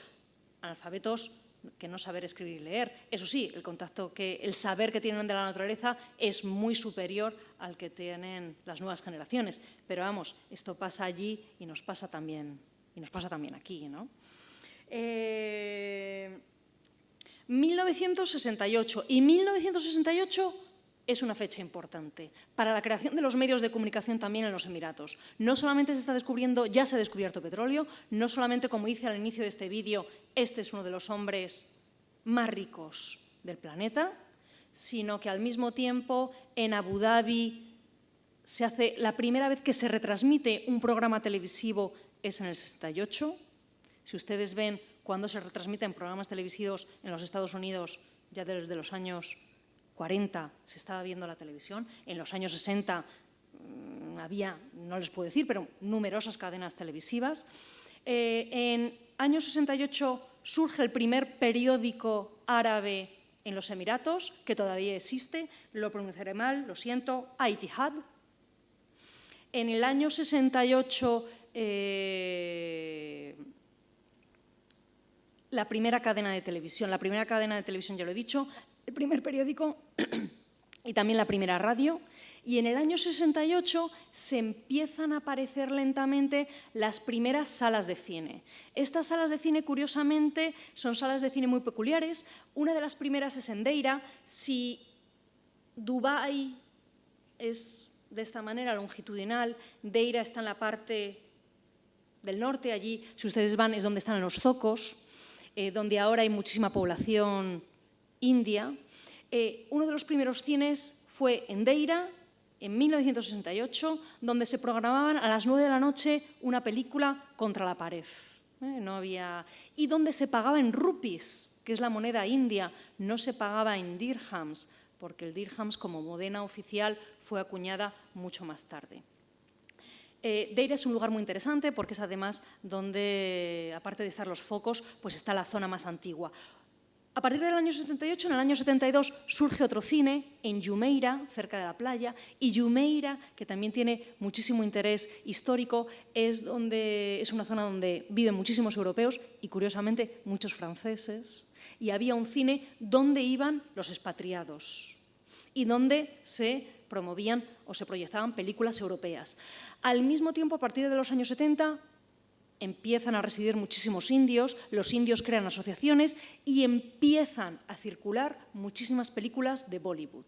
B: que no saber escribir y leer. Eso sí, el saber que tienen de la naturaleza es muy superior al que tienen las nuevas generaciones. Pero vamos, esto pasa allí y nos pasa también aquí, ¿no? 1968. Y 1968 es una fecha importante para la creación de los medios de comunicación también en los Emiratos. No solamente ya se ha descubierto petróleo, no solamente, como dice al inicio de este vídeo, este es uno de los hombres más ricos del planeta, sino que al mismo tiempo en Abu Dhabi se hace la primera vez que se retransmite un programa televisivo es en el 68. Si ustedes ven cuando se retransmiten programas televisivos en los Estados Unidos, ya desde los años 40 se estaba viendo la televisión, en los años 60 había, no les puedo decir, pero numerosas cadenas televisivas. En años 68 surge el primer periódico árabe en los Emiratos, que todavía existe, lo pronunciaré mal, lo siento, Al-Ittihad. En el año 68 la primera cadena de televisión ya lo he dicho, el primer periódico y también la primera radio. Y en el año 68 se empiezan a aparecer lentamente las primeras salas de cine. Estas salas de cine, curiosamente, son salas de cine muy peculiares. Una de las primeras es en Deira. Si Dubái es de esta manera, longitudinal, Deira está en la parte del norte, allí, si ustedes van, es donde están los zocos, donde ahora hay muchísima población india. Uno de los primeros cines fue en Deira, en 1968, donde se programaban a las 9 de la noche una película contra la pared. Y donde se pagaba en rupees, que es la moneda india, no se pagaba en dirhams, porque el dirhams como moneda oficial fue acuñada mucho más tarde. Deira es un lugar muy interesante porque es además donde, aparte de estar los focos, pues está la zona más antigua. A partir del año 78, en el año 72, surge otro cine en Jumeirah, cerca de la playa, y Jumeirah, que también tiene muchísimo interés histórico, es una zona donde viven muchísimos europeos y, curiosamente, muchos franceses, y había un cine donde iban los expatriados y donde se promovían o se proyectaban películas europeas. Al mismo tiempo, a partir de los años 70, empiezan a residir muchísimos indios, los indios crean asociaciones y empiezan a circular muchísimas películas de Bollywood.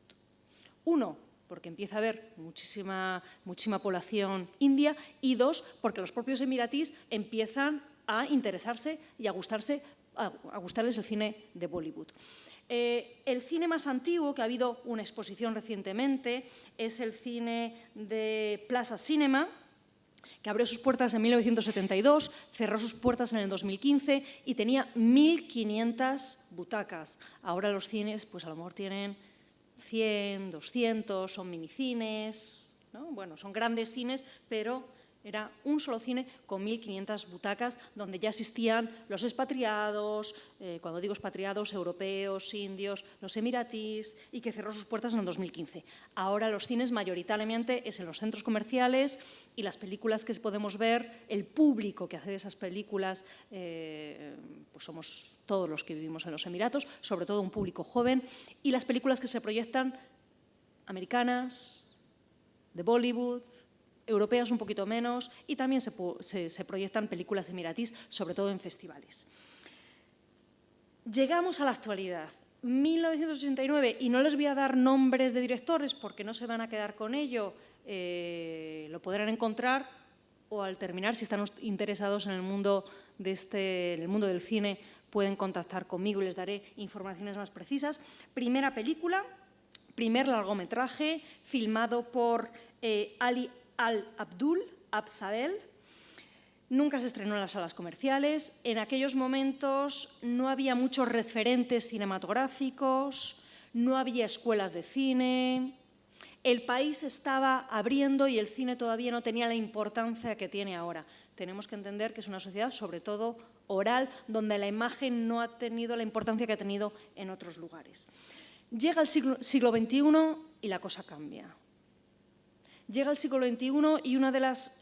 B: Uno, porque empieza a haber muchísima población india, y dos, porque los propios emiratíes empiezan a interesarse y a gustarles el cine de Bollywood. El cine más antiguo, que ha habido una exposición recientemente, es el cine de Plaza Cinema, que abrió sus puertas en 1972, cerró sus puertas en el 2015 y tenía 1.500 butacas. Ahora los cines, pues a lo mejor tienen 100, 200, son minicines, ¿no? Bueno, son grandes cines, pero era un solo cine con 1.500 butacas donde ya asistían los expatriados, cuando digo expatriados, europeos, indios, los emiratíes, y que cerró sus puertas en el 2015. Ahora los cines mayoritariamente es en los centros comerciales y las películas que podemos ver, el público que hace de esas películas, pues somos todos los que vivimos en los Emiratos, sobre todo un público joven, y las películas que se proyectan americanas, de Bollywood, europeas un poquito menos, y también se proyectan películas emiratíes, sobre todo en festivales. Llegamos a la actualidad, 1989, y no les voy a dar nombres de directores porque no se van a quedar con ello, lo podrán encontrar o al terminar, si están interesados en el mundo del cine, pueden contactar conmigo y les daré informaciones más precisas. Primera película, primer largometraje, filmado por Ali Al-Abdul Absabel. Nunca se estrenó en las salas comerciales. En aquellos momentos no había muchos referentes cinematográficos, no había escuelas de cine. El país estaba abriendo y el cine todavía no tenía la importancia que tiene ahora. Tenemos que entender que es una sociedad, sobre todo oral, donde la imagen no ha tenido la importancia que ha tenido en otros lugares. Llega el siglo XXI y la cosa cambia. Llega el siglo XXI y una de las,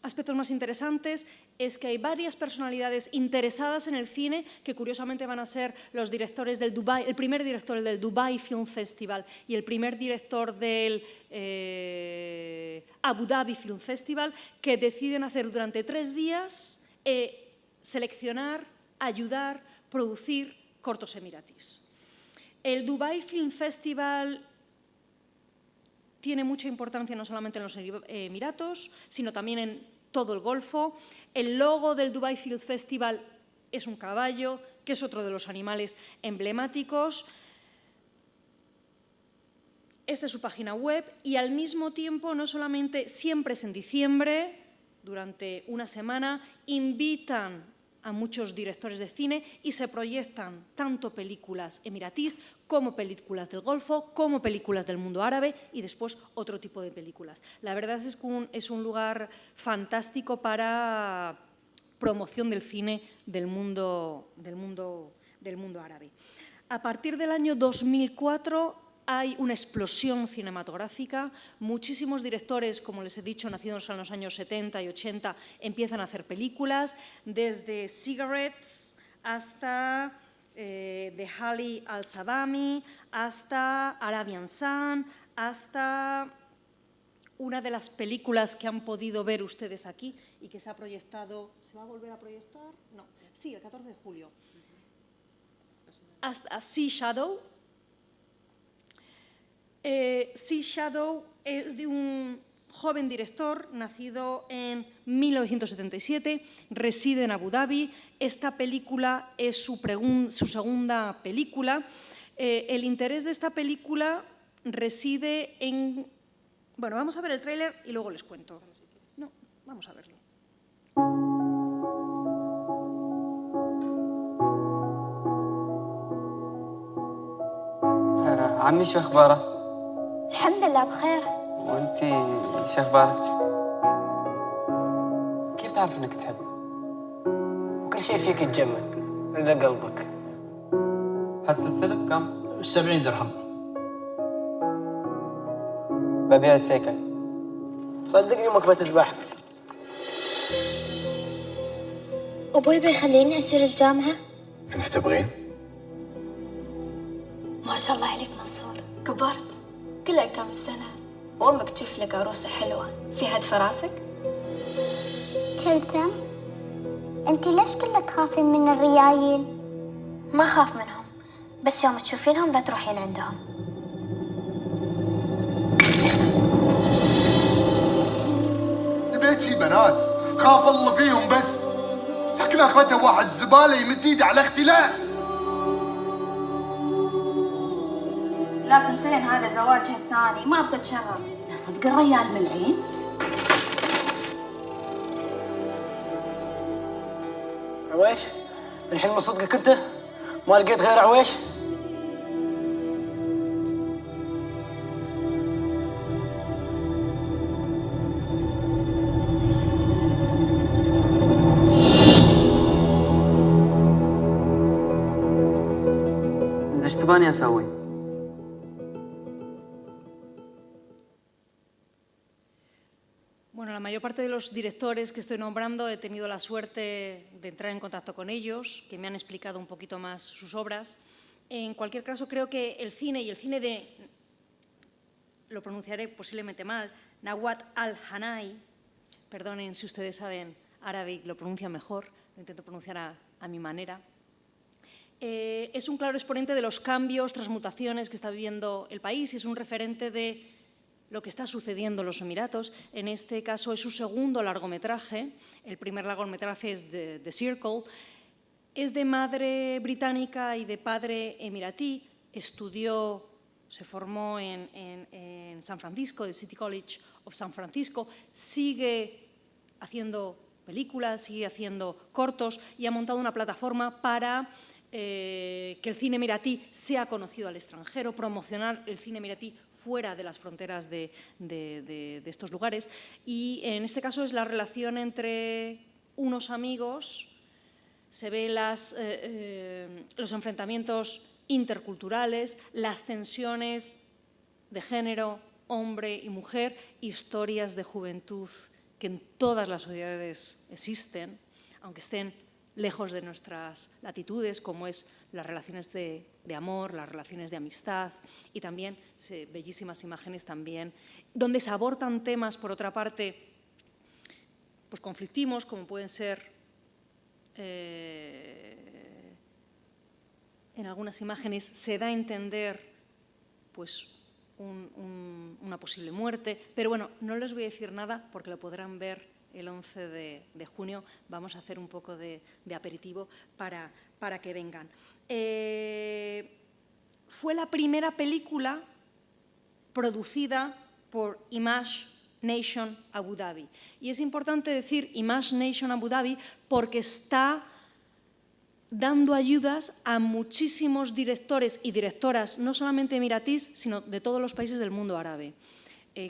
B: aspectos más interesantes es que hay varias personalidades interesadas en el cine que curiosamente van a ser los directores del Dubai, el primer director del Dubai Film Festival y el primer director del Abu Dhabi Film Festival, que deciden hacer durante 3 días seleccionar, ayudar, producir cortos emiratíes. El Dubai Film Festival tiene mucha importancia no solamente en los Emiratos, sino también en todo el Golfo. El logo del Dubai Film Festival es un caballo, que es otro de los animales emblemáticos. Esta es su página web y al mismo tiempo, no solamente siempre es en diciembre, durante una semana, invitan a muchos directores de cine y se proyectan tanto películas emiratíes como películas del Golfo, como películas del mundo árabe y después otro tipo de películas. La verdad es que es un lugar fantástico para promoción del cine del mundo árabe. A partir del año 2004 hay una explosión cinematográfica. Muchísimos directores, como les he dicho, nacidos en los años 70 y 80, empiezan a hacer películas, desde Cigarettes hasta de Ali Al-Sabami, hasta Arabian Sun, hasta una de las películas que han podido ver ustedes aquí y que se ha proyectado. ¿Se va a volver a proyectar? No. Sí, el 14 de julio. Hasta Sea Shadow. Sea Shadow es de un joven director nacido en 1977, reside en Abu Dhabi. Esta película es su segunda película. El interés de esta película reside en... Bueno, vamos a ver el tráiler y luego les cuento. No, vamos a verlo.
K: عمي شو اخباره؟
L: الحمد لله بخير.
K: وانتي شو اخبارك؟ كيف تعرف انك تحب؟ وكل شيء فيك يتجمد الا قلبك. هسه السلب كم؟
M: 70 درهم.
K: ببيع السيكل. صدقني امك بتذبحك.
L: ابوي بيخليني اسير الجامعة؟
N: انت تبغين؟
L: ما شاء الله عليك منصور، كبرت. كلها كم سنة وامك تشوف لك عروسة حلوة فيها دفى راسك؟
O: كلثم، انت ليش كلك تخافين من الريايل؟
L: ما خاف منهم، بس يوم تشوفينهم لا تروحين عندهم.
N: البيت فيه بنات خاف الله فيهم، بس لكن اخرتها واحد زبالة يمد ايده على اختلاء.
P: لا تنسين هذا زواجها الثاني، ما بتتشرف. لا صدق الريال ملعين.
K: عويش؟ الحين من صدقك انت؟ ما لقيت غير عويش؟ ايش تباني اسوي؟
B: Bueno, la mayor parte de los directores que estoy nombrando he tenido la suerte de entrar en contacto con ellos, que me han explicado un poquito más sus obras. En cualquier caso, creo que el cine y el cine de, lo pronunciaré posiblemente mal, Nawat Al-Hanai, perdonen si ustedes saben árabe, lo pronuncian mejor, lo intento pronunciar a mi manera. Es un claro exponente de los cambios, transmutaciones que está viviendo el país y es un referente de lo que está sucediendo en los Emiratos. En este caso es su segundo largometraje. El primer largometraje es The Circle. Es de madre británica y de padre emiratí. Estudió, se formó en San Francisco, el City College of San Francisco. Sigue haciendo películas, sigue haciendo cortos y ha montado una plataforma para que el cine emiratí sea conocido al extranjero, promocionar el cine emiratí fuera de las fronteras de estos lugares. Y en este caso es la relación entre unos amigos, se ve los enfrentamientos interculturales, las tensiones de género, hombre y mujer, historias de juventud que en todas las sociedades existen, aunque estén lejos de nuestras latitudes, como es las relaciones de amor, las relaciones de amistad, y también bellísimas imágenes también, donde se abordan temas, por otra parte, pues conflictivos, como pueden ser en algunas imágenes se da a entender pues una posible muerte, pero bueno, no les voy a decir nada porque lo podrán ver el 11 de junio. Vamos a hacer un poco de aperitivo para que vengan. Fue la primera película producida por Image Nation Abu Dhabi. Y es importante decir Image Nation Abu Dhabi porque está dando ayudas a muchísimos directores y directoras, no solamente emiratís, sino de todos los países del mundo árabe.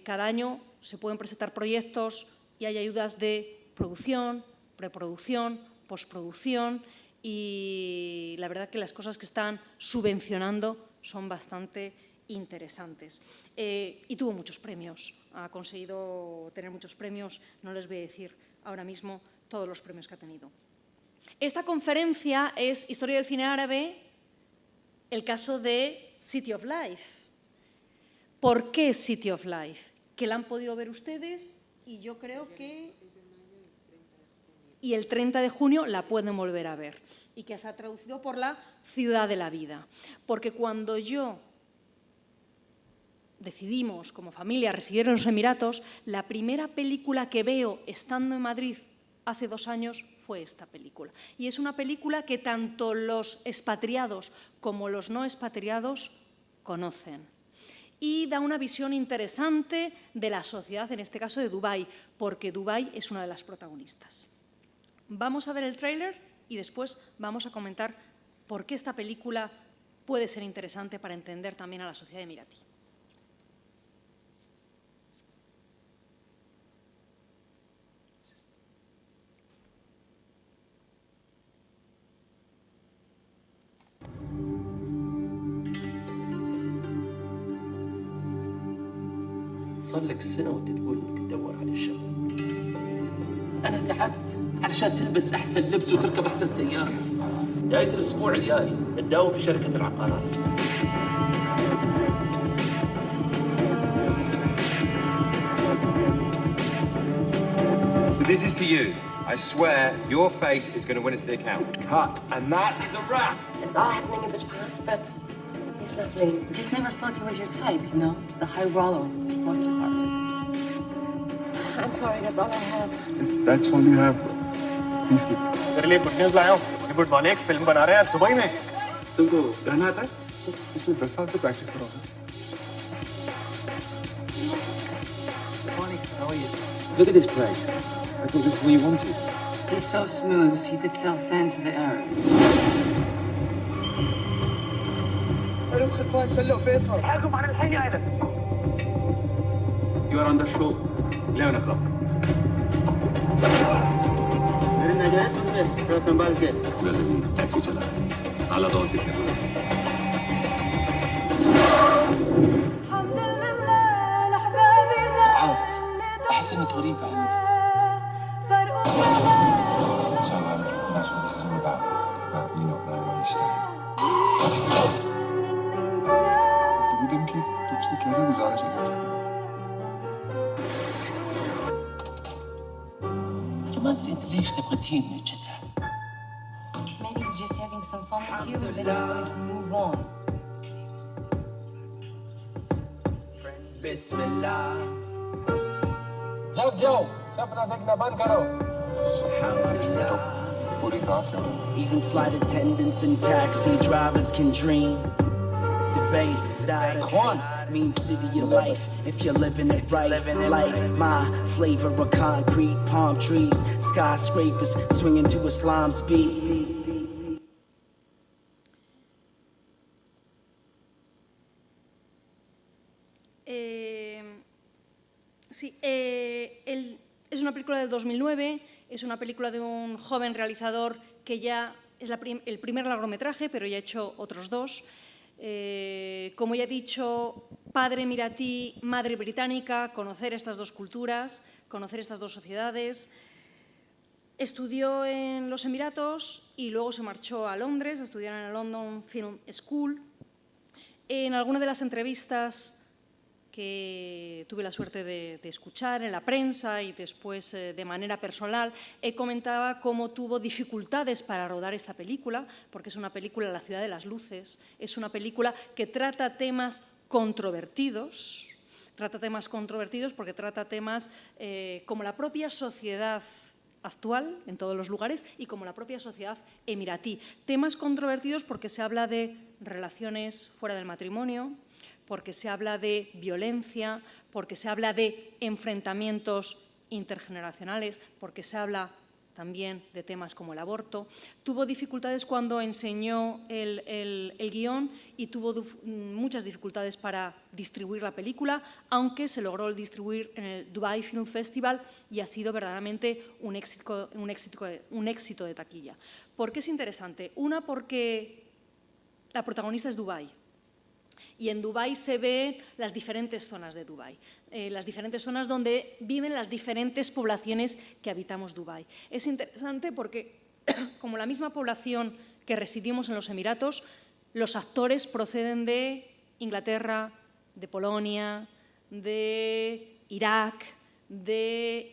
B: Cada año se pueden presentar proyectos y hay ayudas de producción, preproducción, postproducción, y la verdad que las cosas que están subvencionando son bastante interesantes. Y tuvo muchos premios, ha conseguido tener muchos premios, no les voy a decir ahora mismo todos los premios que ha tenido. Esta conferencia es Historia del cine árabe, el caso de City of Life. ¿Por qué City of Life? Que la han podido ver ustedes y yo creo que... Y el 30 de junio la pueden volver a ver. Y que se ha traducido por la Ciudad de la Vida. Porque cuando decidimos como familia residir en los Emiratos, la primera película que veo estando en Madrid hace 2 años fue esta película. Y es una película que tanto los expatriados como los no expatriados conocen. Y da una visión interesante de la sociedad, en este caso de Dubái, porque Dubái es una de las protagonistas. Vamos a ver el tráiler y después vamos a comentar por qué esta película puede ser interesante para entender también a la sociedad emiratí.
M: صار لك سنة وانت تقول انك تدور على الشغل. أنا تعبت علشان تلبس أحسن لبس وتركب أحسن سيارة. نهاية الأسبوع الجاي تداوم في شركة العقارات.
Q: This is to you. I swear your face is going to win us the account. Cut. And that is a wrap.
R: It's all happening a bit fast, but he's lovely. Just never thought he was your type, you know? The high roller with the sports cars. I'm sorry, that's all I have.
N: If that's all you have, please keep it.
S: तेरे लिए good news लाया हूँ। बॉलीवुड वाले एक फिल्म बना रहे हैं दुबई में।
N: तुमको गाना आता है? पिछले 10 साल से प्रैक्टिस कर रहा हूँ।
M: How are you? Look at this place. I thought this is what you wanted.
R: He's so smooth, he could sell sand to the Arabs.
N: ألو خلفان شلوا فيصل.
S: حاكم على الحي هذا.
Q: You are on the show. 11 o'clock.
E: संभाल के
Q: वैसे भी टैक्सी चला है आला दौर कितने दूर
M: ساعات أحس إنك غريبة عني.
N: So that's what this is all about you not knowing where you stand. दिन की तुमसे कैसे गुजारिश है जैसे?
M: ما أدري أنت ليش تبغى تهينني كذا.
R: Maybe he's just having some fun with you, and then he's going to move on.
S: Bismillah.
N: जग जाओ सपना देखना बंद करो पूरी रात से
S: Even flight attendants and taxi drivers can dream. Debate that means city of life if you're living it right. Like my flavor of concrete, palm trees, skyscrapers swinging to Islam's beat.
B: Sí, es una película del 2009, es una película de un joven realizador que ya es el primer largometraje, pero ya ha hecho otros dos. Como ya he dicho, padre emiratí, madre británica, conocer estas dos culturas, conocer estas dos sociedades. Estudió en los Emiratos y luego se marchó a Londres a estudiar en la London Film School. En alguna de las entrevistas que tuve la suerte de escuchar en la prensa y después de manera personal, comentaba cómo tuvo dificultades para rodar esta película, porque es una película, La ciudad de las luces, es una película que trata temas controvertidos, porque trata temas como la propia sociedad actual en todos los lugares y como la propia sociedad emiratí. Temas controvertidos porque se habla de relaciones fuera del matrimonio, porque se habla de violencia, porque se habla de enfrentamientos intergeneracionales, porque se habla también de temas como el aborto. Tuvo dificultades cuando enseñó el guión y tuvo muchas dificultades para distribuir la película, aunque se logró distribuir en el Dubai Film Festival y ha sido verdaderamente un éxito de taquilla. ¿Por qué es interesante? Una, porque la protagonista es Dubái. Y en Dubái se ven las diferentes zonas de Dubái, las diferentes zonas donde viven las diferentes poblaciones que habitamos Dubái. Es interesante porque, como la misma población que residimos en los Emiratos, los actores proceden de Inglaterra, de Polonia, de Irak, de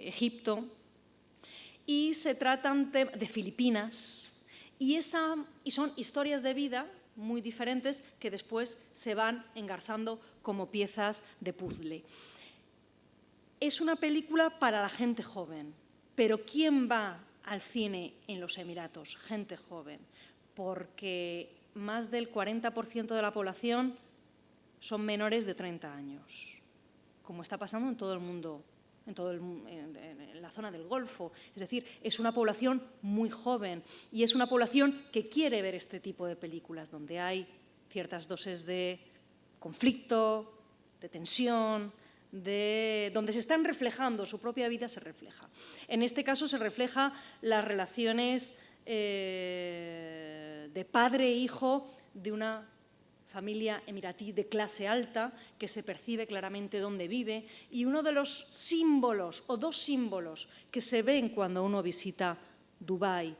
B: Egipto, y se tratan de Filipinas, y son historias de vida muy diferentes que después se van engarzando como piezas de puzzle. Es una película para la gente joven, pero ¿quién va al cine en los Emiratos? Gente joven, porque más del 40% de la población son menores de 30 años, como está pasando en todo el mundo, en la zona del Golfo. Es decir, es una población muy joven y es una población que quiere ver este tipo de películas donde hay ciertas dosis de conflicto, de tensión, donde se están reflejando, su propia vida se refleja. En este caso se refleja las relaciones de padre e hijo de una familia emiratí de clase alta, que se percibe claramente dónde vive, y uno de los símbolos, o dos símbolos, que se ven cuando uno visita Dubái,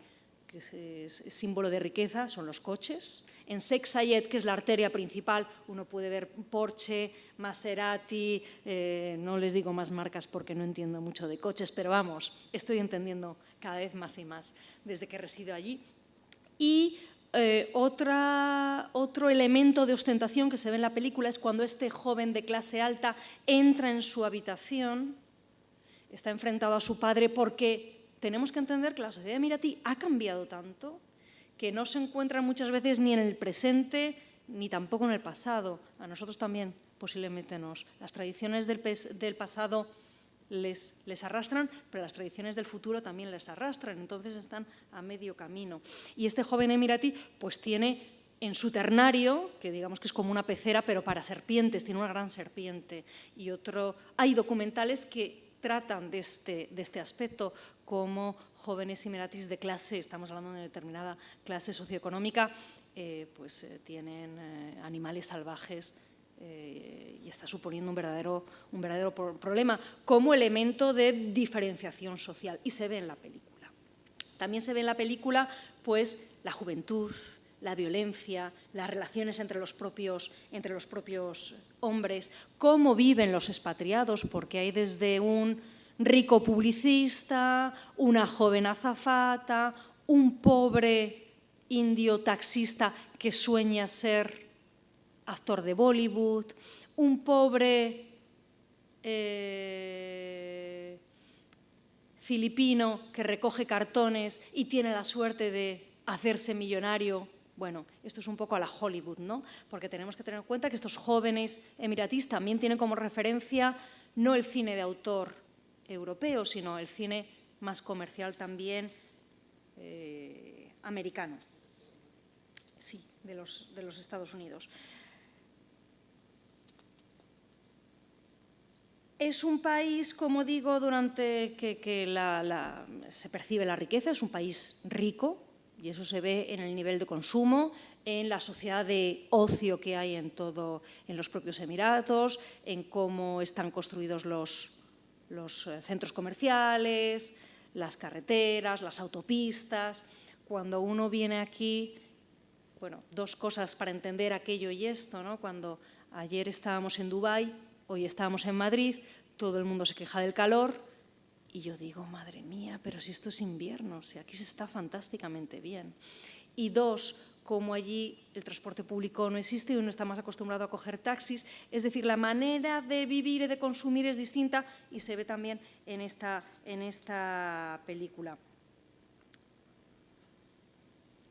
B: que es símbolo de riqueza, son los coches. En Sheikh Zayed, que es la arteria principal, uno puede ver Porsche, Maserati, no les digo más marcas porque no entiendo mucho de coches, pero vamos, estoy entendiendo cada vez más y más desde que resido allí. Y otro elemento de ostentación que se ve en la película es cuando este joven de clase alta entra en su habitación, está enfrentado a su padre, porque tenemos que entender que la sociedad emiratí ha cambiado tanto que no se encuentra muchas veces ni en el presente ni tampoco en el pasado. A nosotros también posiblemente las tradiciones del pasado les arrastran, pero las tradiciones del futuro también les arrastran, entonces están a medio camino. Y este joven emiratí pues tiene en su ternario, que digamos que es como una pecera, pero para serpientes, tiene una gran serpiente. Y hay documentales que tratan de este aspecto, como jóvenes emiratíes de clase, estamos hablando de una determinada clase socioeconómica, tienen animales salvajes, y está suponiendo un verdadero problema como elemento de diferenciación social, y se ve en la película. También se ve en la película pues, la juventud, la violencia, las relaciones entre los propios hombres, cómo viven los expatriados, porque hay desde un rico publicista, una joven azafata, un pobre indio taxista que sueña ser actor de Bollywood, un pobre filipino que recoge cartones y tiene la suerte de hacerse millonario. Bueno, esto es un poco a la Hollywood, ¿no? Porque tenemos que tener en cuenta que estos jóvenes emiratíes también tienen como referencia no el cine de autor europeo, sino el cine más comercial también americano, sí, de los Estados Unidos. Es un país, como digo, durante que se percibe la riqueza, es un país rico, y eso se ve en el nivel de consumo, en la sociedad de ocio que hay en los propios Emiratos, en cómo están construidos los centros comerciales, las carreteras, las autopistas. Cuando uno viene aquí, bueno, dos cosas para entender aquello y esto, ¿no? Cuando ayer estábamos en Dubái, hoy estábamos en Madrid, todo el mundo se queja del calor y yo digo, madre mía, pero si esto es invierno, si aquí se está fantásticamente bien. Y dos, como allí el transporte público no existe y uno está más acostumbrado a coger taxis, es decir, la manera de vivir y de consumir es distinta y se ve también en esta película.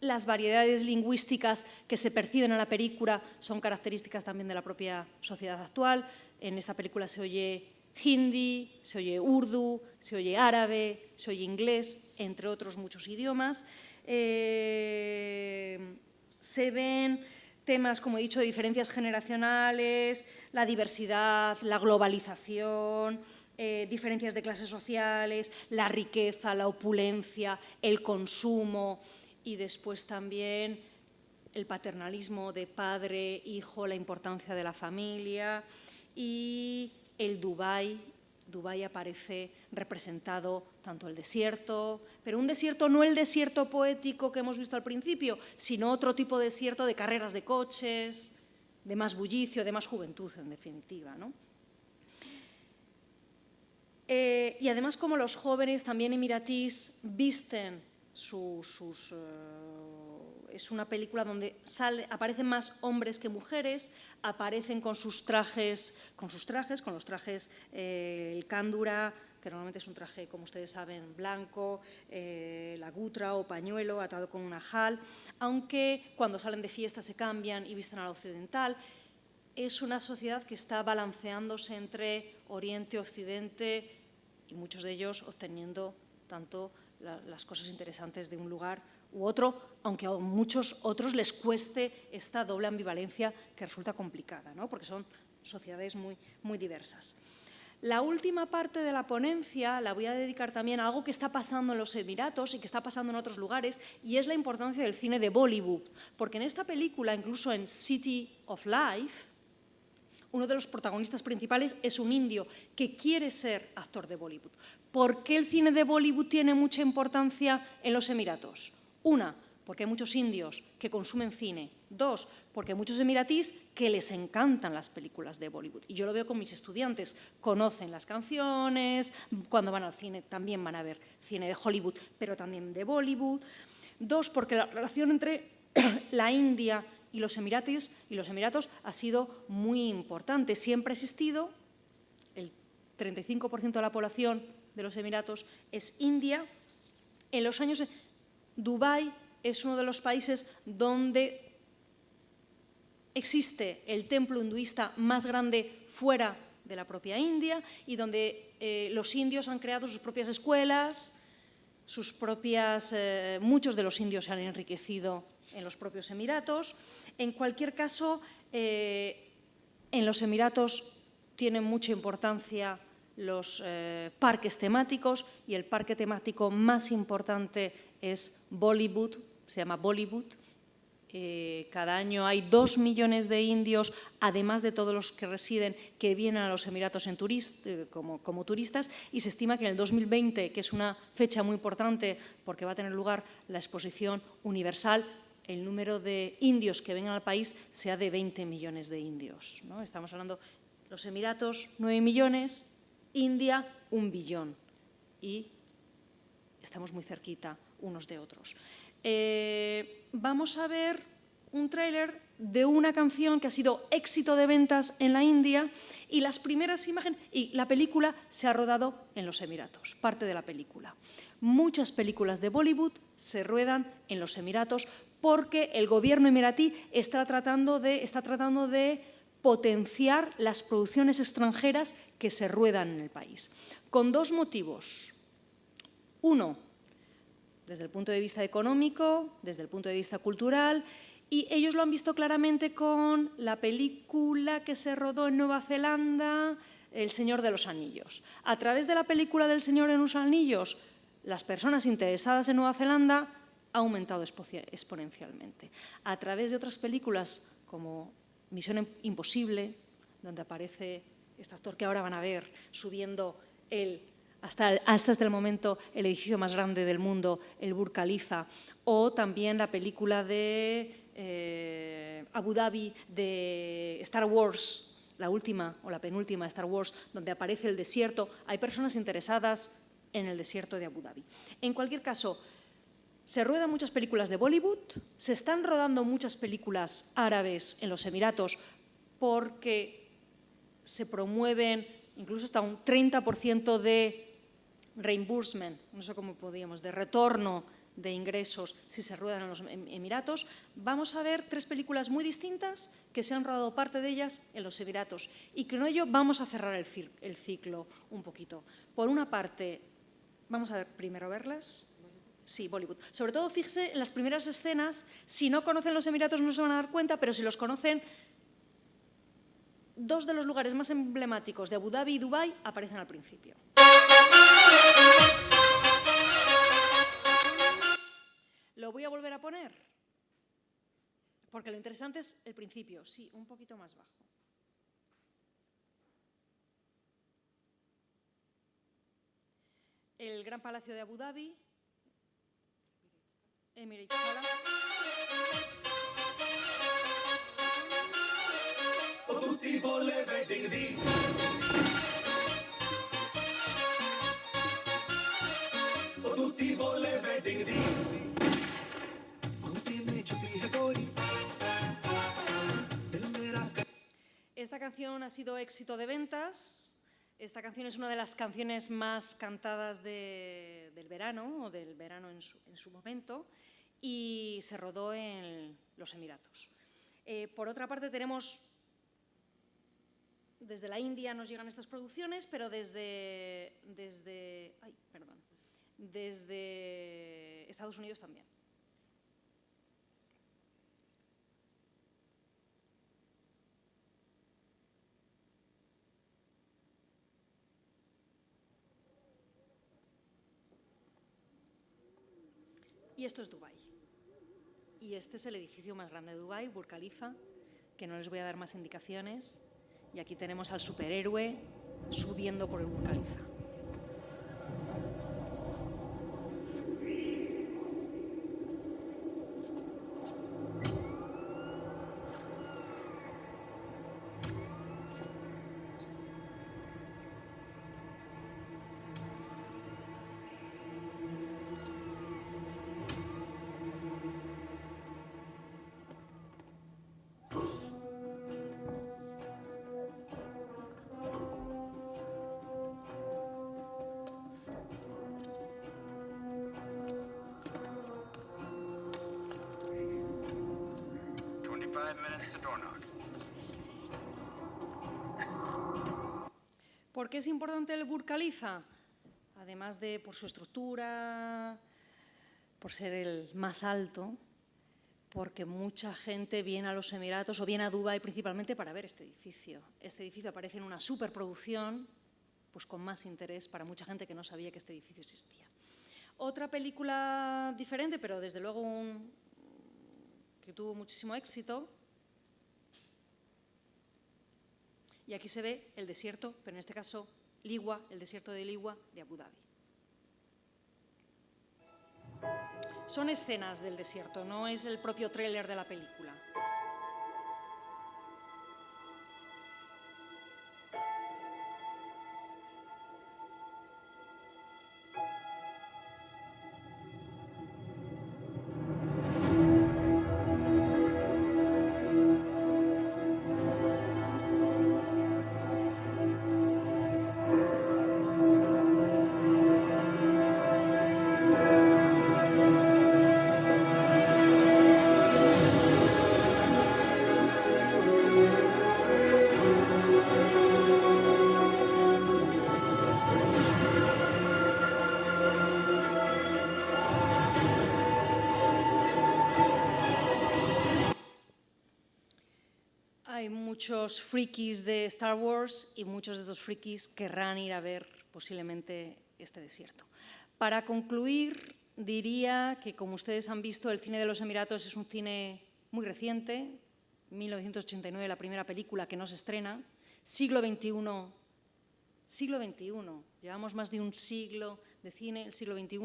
B: Las variedades lingüísticas que se perciben en la película son características también de la propia sociedad actual. En esta película se oye hindi, se oye urdu, se oye árabe, se oye inglés, entre otros muchos idiomas. Se ven temas, como he dicho, de diferencias generacionales, la diversidad, la globalización, diferencias de clases sociales, la riqueza, la opulencia, el consumo y después también el paternalismo de padre, hijo, la importancia de la familia y el Dubái. Dubái aparece representado tanto el desierto, pero un desierto no el desierto poético que hemos visto al principio, sino otro tipo de desierto de carreras de coches, de más bullicio, de más juventud, en definitiva, ¿no? Y además, como los jóvenes también emiratís visten es una película donde aparecen más hombres que mujeres, aparecen con los trajes, el cándura, que normalmente es un traje, como ustedes saben, blanco, la gutra o pañuelo atado con una jal, aunque cuando salen de fiesta se cambian y visten a la occidental. Es una sociedad que está balanceándose entre Oriente y Occidente y muchos de ellos obteniendo tanto las cosas interesantes de un lugar u otro, aunque a muchos otros les cueste esta doble ambivalencia que resulta complicada, ¿no? Porque son sociedades muy, muy diversas. La última parte de la ponencia la voy a dedicar también a algo que está pasando en los Emiratos y que está pasando en otros lugares, y es la importancia del cine de Bollywood, porque en esta película, incluso en City of Life, uno de los protagonistas principales es un indio que quiere ser actor de Bollywood. ¿Por qué el cine de Bollywood tiene mucha importancia en los Emiratos? Una, porque hay muchos indios que consumen cine. Dos, porque hay muchos emiratís que les encantan las películas de Bollywood. Y yo lo veo con mis estudiantes. Conocen las canciones, cuando van al cine también van a ver cine de Hollywood, pero también de Bollywood. Dos, porque la relación entre la India y los Emiratos ha sido muy importante. Siempre ha existido, el 35% de la población de los Emiratos es india. En los años, Dubái es uno de los países donde existe el templo hinduista más grande fuera de la propia India y donde los indios han creado sus propias escuelas, muchos de los indios se han enriquecido en los propios Emiratos. En cualquier caso, en los Emiratos tienen mucha importancia los parques temáticos y el parque temático más importante es Bollywood, se llama Bollywood. Cada año hay 2 millones de indios, además de todos los que residen, que vienen a los Emiratos como turistas, y se estima que en el 2020, que es una fecha muy importante porque va a tener lugar la exposición universal, el número de indios que vengan al país sea de 20 millones de indios, ¿no? Estamos hablando de los Emiratos, 9 millones, India, 1 billón. Y estamos muy cerquita unos de otros. Vamos a ver un tráiler de una canción que ha sido éxito de ventas en la India y las primeras imágenes, y la película se ha rodado en los Emiratos, parte de la película. Muchas películas de Bollywood se ruedan en los Emiratos porque el gobierno emiratí está tratando de potenciar las producciones extranjeras que se ruedan en el país, con 2 motivos. Uno, desde el punto de vista económico, desde el punto de vista cultural, y ellos lo han visto claramente con la película que se rodó en Nueva Zelanda, El Señor de los Anillos. A través de la película del Señor de los Anillos, las personas interesadas en Nueva Zelanda ha aumentado exponencialmente. A través de otras películas como Misión Imposible, donde aparece este actor que ahora van a ver subiendo hasta el momento el edificio más grande del mundo, el Burj Khalifa, o también la película de Abu Dhabi de Star Wars, la última o la penúltima Star Wars, donde aparece el desierto. Hay personas interesadas en el desierto de Abu Dhabi. En cualquier caso, se ruedan muchas películas de Bollywood, se están rodando muchas películas árabes en los Emiratos porque se promueven incluso hasta un 30% de reimbursement, no sé cómo podríamos, de retorno de ingresos si se ruedan en los Emiratos. Vamos a ver 3 películas muy distintas que se han rodado parte de ellas en los Emiratos y con ello vamos a cerrar el ciclo un poquito. Por una parte, vamos a ver primero verlas. Sí, Bollywood. Sobre todo, fíjese en las primeras escenas. Si no conocen los Emiratos no se van a dar cuenta, pero si los conocen, 2 de los lugares más emblemáticos de Abu Dhabi y Dubái aparecen al principio. Lo voy a volver a poner, porque lo interesante es el principio. Sí, un poquito más bajo. El Gran Palacio de Abu Dhabi, Emirates Palace. Esta canción ha sido éxito de ventas. Esta canción es una de las canciones más cantadas del verano, o del verano en su momento, y se rodó en los Emiratos. Por otra parte, tenemos, desde la India nos llegan estas producciones, pero desde Estados Unidos también. Y esto es Dubái. Y este es el edificio más grande de Dubái, Burj Khalifa, que no les voy a dar más indicaciones. Y aquí tenemos al superhéroe subiendo por el Burj Khalifa. ¿Por qué es importante el Burj Khalifa? Además de por su estructura, por ser el más alto, porque mucha gente viene a los Emiratos o viene a Dubái principalmente para ver este edificio. Este edificio aparece en una superproducción, pues con más interés para mucha gente que no sabía que este edificio existía. Otra película diferente, pero desde luego que tuvo muchísimo éxito. Y aquí se ve el desierto, pero en este caso Liwa, el desierto de Liwa de Abu Dhabi. Son escenas del desierto, no es el propio tráiler de la película. muchos frikis de Star Wars y muchos de estos frikis querrán ir a ver posiblemente este desierto. Para concluir, diría que, como ustedes han visto, el cine de los Emiratos es un cine muy reciente, 1989, la primera película que no se estrena, siglo XXI, llevamos más de un siglo de cine, el siglo XXI,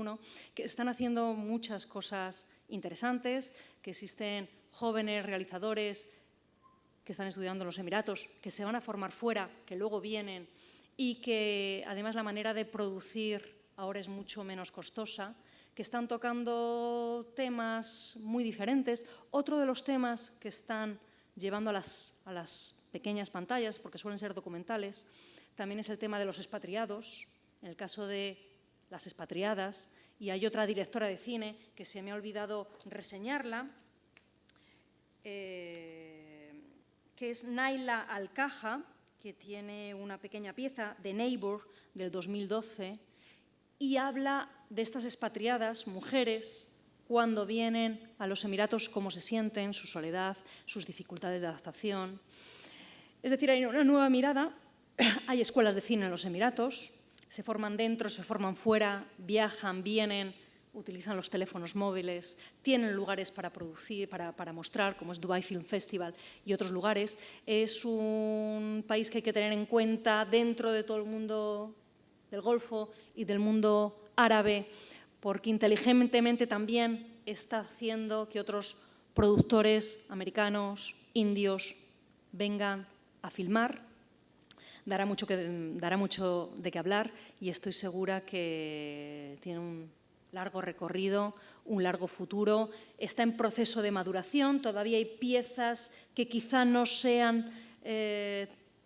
B: que están haciendo muchas cosas interesantes, que existen jóvenes realizadores que están estudiando en los Emiratos, que se van a formar fuera, que luego vienen, y que además la manera de producir ahora es mucho menos costosa, que están tocando temas muy diferentes. Otro de los temas que están llevando a las pequeñas pantallas, porque suelen ser documentales, también es el tema de los expatriados, en el caso de Las expatriadas, y hay otra directora de cine que se me ha olvidado reseñarla, que es Naila Alcaja, que tiene una pequeña pieza, The Neighbor, del 2012, y habla de estas expatriadas, mujeres, cuando vienen a los Emiratos, cómo se sienten, su soledad, sus dificultades de adaptación. Es decir, hay una nueva mirada, hay escuelas de cine en los Emiratos, se forman dentro, se forman fuera, viajan, vienen, utilizan los teléfonos móviles, tienen lugares para producir, para mostrar, como es Dubai Film Festival y otros lugares. Es un país que hay que tener en cuenta dentro de todo el mundo del Golfo y del mundo árabe, porque inteligentemente también está haciendo que otros productores americanos, indios, vengan a filmar. Dará mucho de qué hablar y estoy segura que tiene un largo recorrido, un largo futuro. Está en proceso de maduración, todavía hay piezas que quizá no sean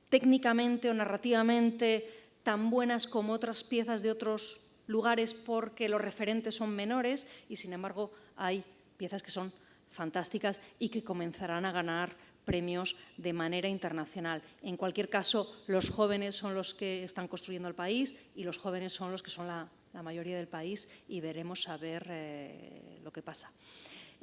B: técnicamente o narrativamente tan buenas como otras piezas de otros lugares porque los referentes son menores y, sin embargo, hay piezas que son fantásticas y que comenzarán a ganar premios de manera internacional. En cualquier caso, los jóvenes son los que están construyendo el país y los jóvenes son los que son la mayoría del país y veremos a ver lo que pasa.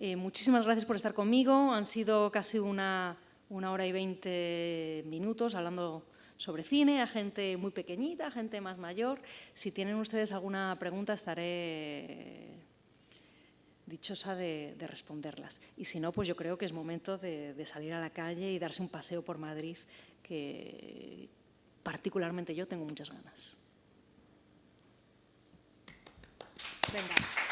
B: Muchísimas gracias por estar conmigo. Han sido casi una hora y 20 minutos hablando sobre cine, a gente muy pequeñita, a gente más mayor. Si tienen ustedes alguna pregunta, estaré dichosa de responderlas. Y si no, pues yo creo que es momento de salir a la calle y darse un paseo por Madrid, que particularmente yo tengo muchas ganas. Venga.